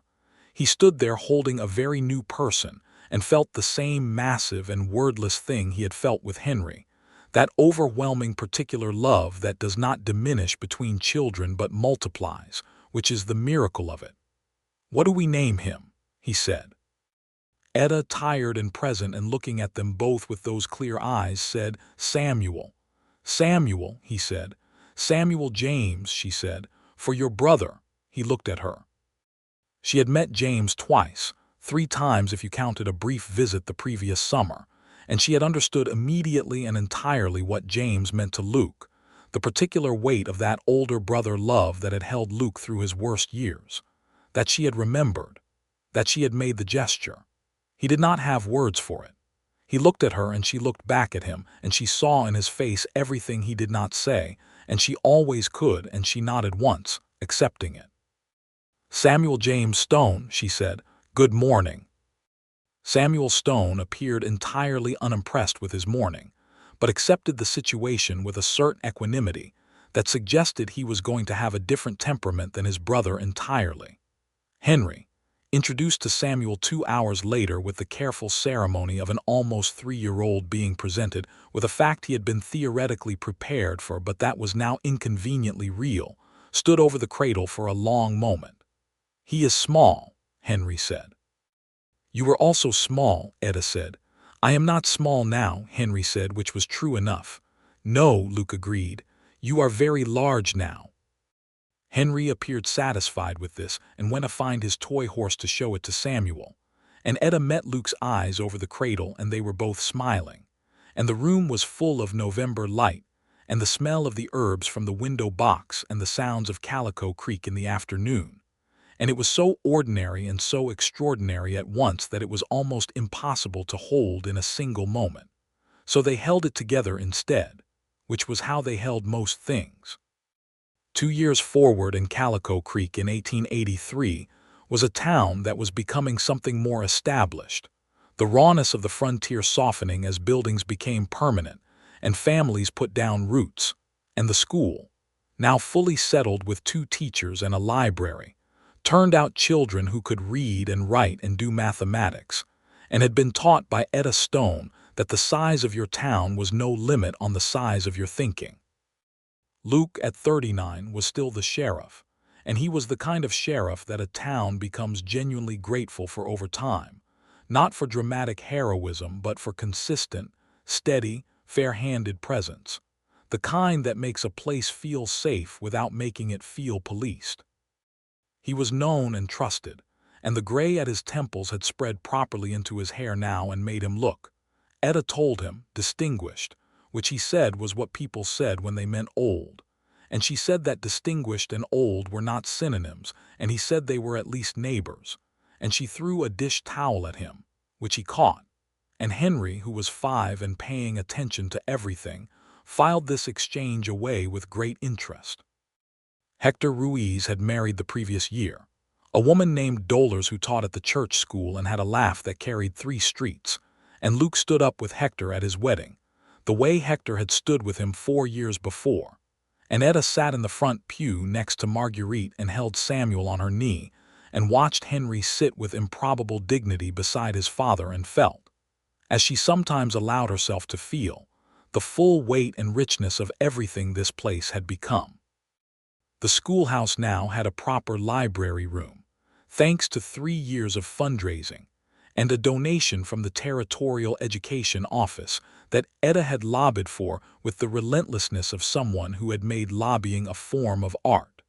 he stood there holding a very new person and felt the same massive and wordless thing he had felt with Henry, that overwhelming particular love that does not diminish between children but multiplies, which is the miracle of it. "What do we name him?" he said. Etta, tired and present and looking at them both with those clear eyes, said, "Samuel." "Samuel," he said. "Samuel James," she said, "for your brother." He looked at her. She had met James twice, 3 times if you counted a brief visit the previous summer, and she had understood immediately and entirely what James meant to Luke, the particular weight of that older brother love that had held Luke through his worst years, that she had remembered, that she had made the gesture. He did not have words for it. He looked at her and she looked back at him, and she saw in his face everything he did not say, and she always could, and she nodded once, accepting it. "Samuel James Stone," she said, "good morning." Samuel Stone appeared entirely unimpressed with his morning, but accepted the situation with a certain equanimity that suggested he was going to have a different temperament than his brother entirely. Henry, introduced to Samuel 2 hours later with the careful ceremony of an almost 3-year-old being presented with a fact he had been theoretically prepared for but that was now inconveniently real, stood over the cradle for a long moment. "He is small," Henry said. "You were also small," Etta said. "I am not small now," Henry said, which was true enough. "No," Luke agreed. "You are very large now." Henry appeared satisfied with this and went to find his toy horse to show it to Samuel. And Etta met Luke's eyes over the cradle and they were both smiling. And the room was full of November light, and the smell of the herbs from the window box and the sounds of Calico Creek in the afternoon. And it was so ordinary and so extraordinary at once that it was almost impossible to hold in a single moment. So they held it together instead, which was how they held most things. 2 years forward in Calico Creek in 1883 was a town that was becoming something more established, the rawness of the frontier softening as buildings became permanent and families put down roots, and the school, now fully settled with 2 teachers and a library, turned out children who could read and write and do mathematics, and had been taught by Etta Stone that the size of your town was no limit on the size of your thinking. Luke, at 39, was still the sheriff, and he was the kind of sheriff that a town becomes genuinely grateful for over time, not for dramatic heroism but for consistent, steady, fair-handed presence, the kind that makes a place feel safe without making it feel policed. He was known and trusted, and the gray at his temples had spread properly into his hair now and made him look, Etta told him, distinguished, which he said was what people said when they meant old, and she said that distinguished and old were not synonyms, and he said they were at least neighbors, and she threw a dish towel at him, which he caught, and Henry, who was 5 and paying attention to everything, filed this exchange away with great interest. Hector Ruiz had married the previous year, a woman named Dolores who taught at the church school and had a laugh that carried 3 streets, and Luke stood up with Hector at his wedding, the way Hector had stood with him 4 years before, and Etta sat in the front pew next to Marguerite and held Samuel on her knee and watched Henry sit with improbable dignity beside his father and felt, as she sometimes allowed herself to feel, the full weight and richness of everything this place had become. The schoolhouse now had a proper library room, thanks to 3 years of fundraising, and a donation from the Territorial Education Office that Etta had lobbied for with the relentlessness of someone who had made lobbying a form of art.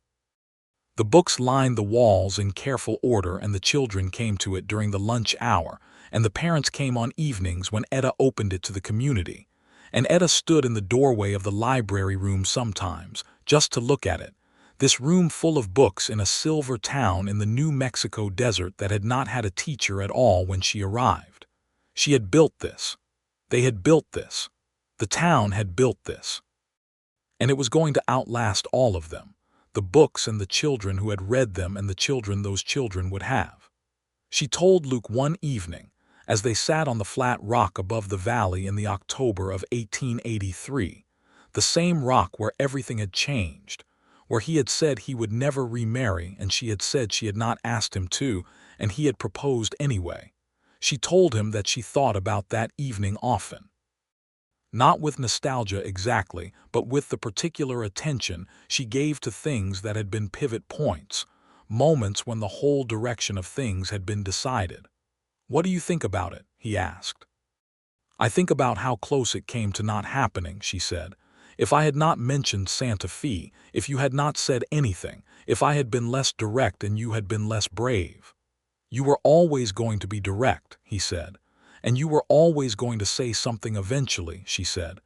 The books lined the walls in careful order and the children came to it during the lunch hour, and the parents came on evenings when Etta opened it to the community, and Etta stood in the doorway of the library room sometimes, just to look at it, this room full of books in a silver town in the New Mexico desert that had not had a teacher at all when she arrived. She had built this. They had built this. The town had built this, and it was going to outlast all of them, the books and the children who had read them and the children those children would have. She told Luke one evening, as they sat on the flat rock above the valley in the October of 1883, the same rock where everything had changed, where he had said he would never remarry and she had said she had not asked him to, and he had proposed anyway. She told him that she thought about that evening often. Not with nostalgia exactly, but with the particular attention she gave to things that had been pivot points, moments when the whole direction of things had been decided. "What do you think about it?" he asked. "I think about how close it came to not happening," she said. "If I had not mentioned Santa Fe, if you had not said anything, if I had been less direct and you had been less brave." "You were always going to be direct," he said. "And you were always going to say something eventually," she said.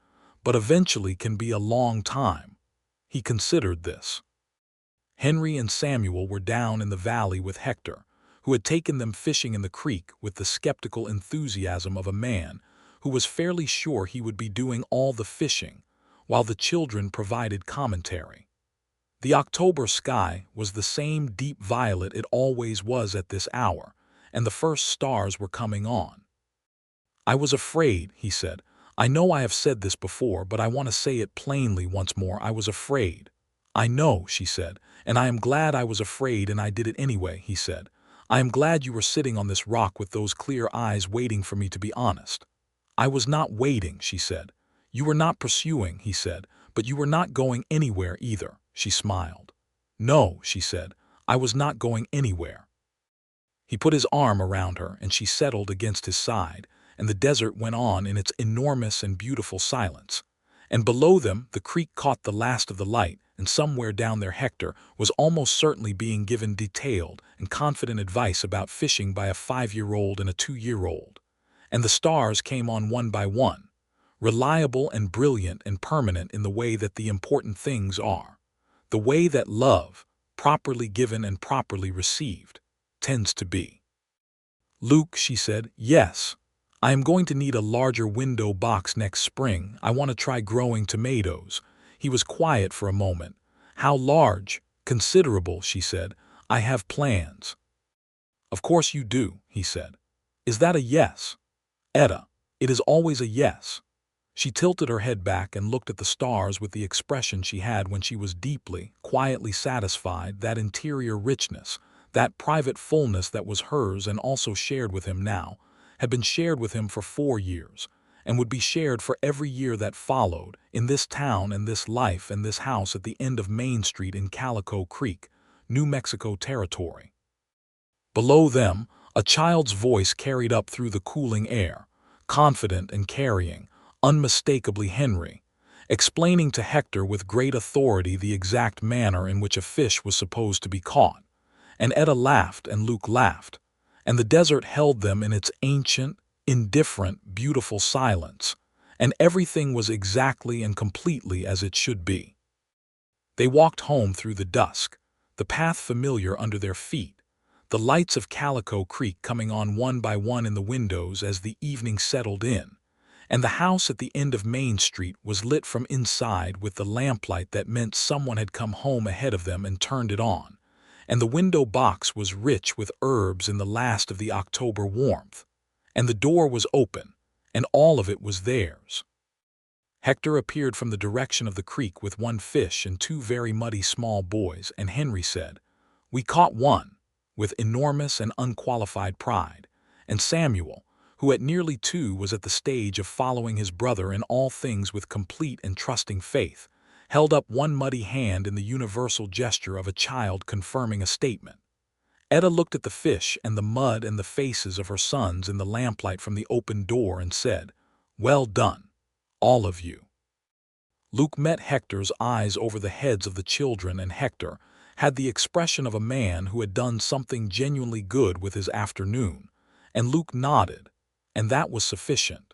"But eventually can be a long time." He considered this. Henry and Samuel were down in the valley with Hector, who had taken them fishing in the creek with the skeptical enthusiasm of a man who was fairly sure he would be doing all the fishing, while the children provided commentary. The October sky was the same deep violet it always was at this hour, and the first stars were coming on. "I was afraid," he said. "I know I have said this before, but I want to say it plainly once more. I was afraid." "I know," she said, "and I am glad I was afraid and I did it anyway," he said. "I am glad you were sitting on this rock with those clear eyes waiting for me to be honest." "I was not waiting," she said. "You were not pursuing," he said, "but you were not going anywhere either," she smiled. "No," she said, "I was not going anywhere." He put his arm around her and she settled against his side, and the desert went on in its enormous and beautiful silence. And below them the creek caught the last of the light, and somewhere down there Hector was almost certainly being given detailed and confident advice about fishing by a 5-year-old and a 2-year-old. And the stars came on one by one, reliable and brilliant and permanent in the way that the important things are, the way that love, properly given and properly received, tends to be. "Luke," she said, "yes. I am going to need a larger window box next spring. I want to try growing tomatoes." He was quiet for a moment. "How large?" "Considerable," she said. "I have plans." "Of course you do," he said. "Is that a yes?" "Etta, it is always a yes." She tilted her head back and looked at the stars with the expression she had when she was deeply, quietly satisfied. That interior richness, that private fullness that was hers and also shared with him now, had been shared with him for 4 years, and would be shared for every year that followed, in this town and this life and this house at the end of Main Street in Calico Creek, New Mexico territory. Below them, a child's voice carried up through the cooling air, confident and carrying, unmistakably Henry, explaining to Hector with great authority the exact manner in which a fish was supposed to be caught. And Etta laughed and Luke laughed, and the desert held them in its ancient, indifferent, beautiful silence, and everything was exactly and completely as it should be. They walked home through the dusk, the path familiar under their feet, the lights of Calico Creek coming on one by one in the windows as the evening settled in, and the house at the end of Main Street was lit from inside with the lamplight that meant someone had come home ahead of them and turned it on, and the window box was rich with herbs in the last of the October warmth, and the door was open, and all of it was theirs. Hector appeared from the direction of the creek with 1 fish and 2 very muddy small boys, and Henry said, "We caught one," with enormous and unqualified pride, and Samuel, who at nearly 2 was at the stage of following his brother in all things with complete and trusting faith, held up 1 muddy hand in the universal gesture of a child confirming a statement. Etta looked at the fish and the mud and the faces of her sons in the lamplight from the open door and said, "Well done, all of you." Luke met Hector's eyes over the heads of the children, and Hector had the expression of a man who had done something genuinely good with his afternoon, and Luke nodded, and that was sufficient.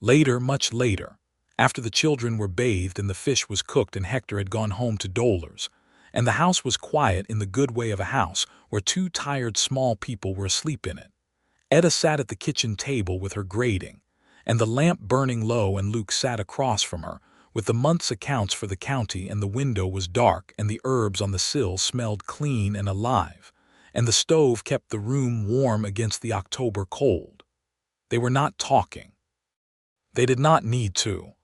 Later, much later, after the children were bathed and the fish was cooked and Hector had gone home to Dollar's, and the house was quiet in the good way of a house where 2 tired small people were asleep in it, Etta sat at the kitchen table with her grating, and the lamp burning low, and Luke sat across from her, with the month's accounts for the county, and the window was dark, and the herbs on the sill smelled clean and alive, and the stove kept the room warm against the October cold. They were not talking. They did not need to.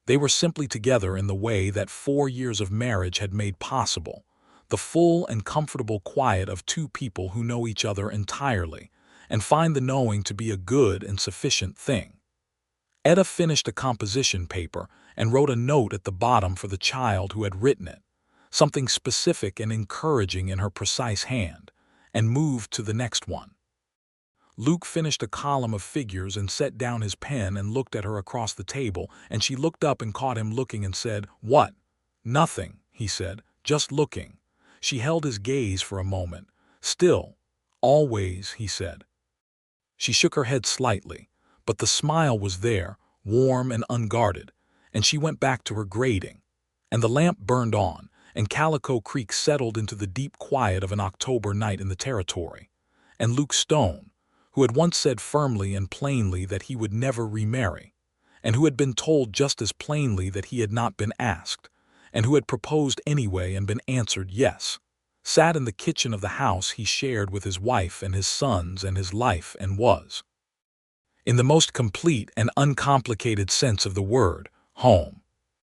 They were simply together in the way that 4 years of marriage had made possible, the full and comfortable quiet of two people who know each other entirely, and find the knowing to be a good and sufficient thing. Etta finished a composition paper and wrote a note at the bottom for the child who had written it, something specific and encouraging in her precise hand, and moved to the next one. Luke finished a column of figures and set down his pen and looked at her across the table, and she looked up and caught him looking and said, "What?" "Nothing," he said, "just looking." She held his gaze for a moment. "Still, always," he said. She shook her head slightly, but the smile was there, warm and unguarded, and she went back to her grading. And the lamp burned on, and Calico Creek settled into the deep quiet of an October night in the territory. And Luke Stone, who had once said firmly and plainly that he would never remarry, and who had been told just as plainly that he had not been asked, and who had proposed anyway and been answered yes, sat in the kitchen of the house he shared with his wife and his sons and his life, and was, in the most complete and uncomplicated sense of the word, home.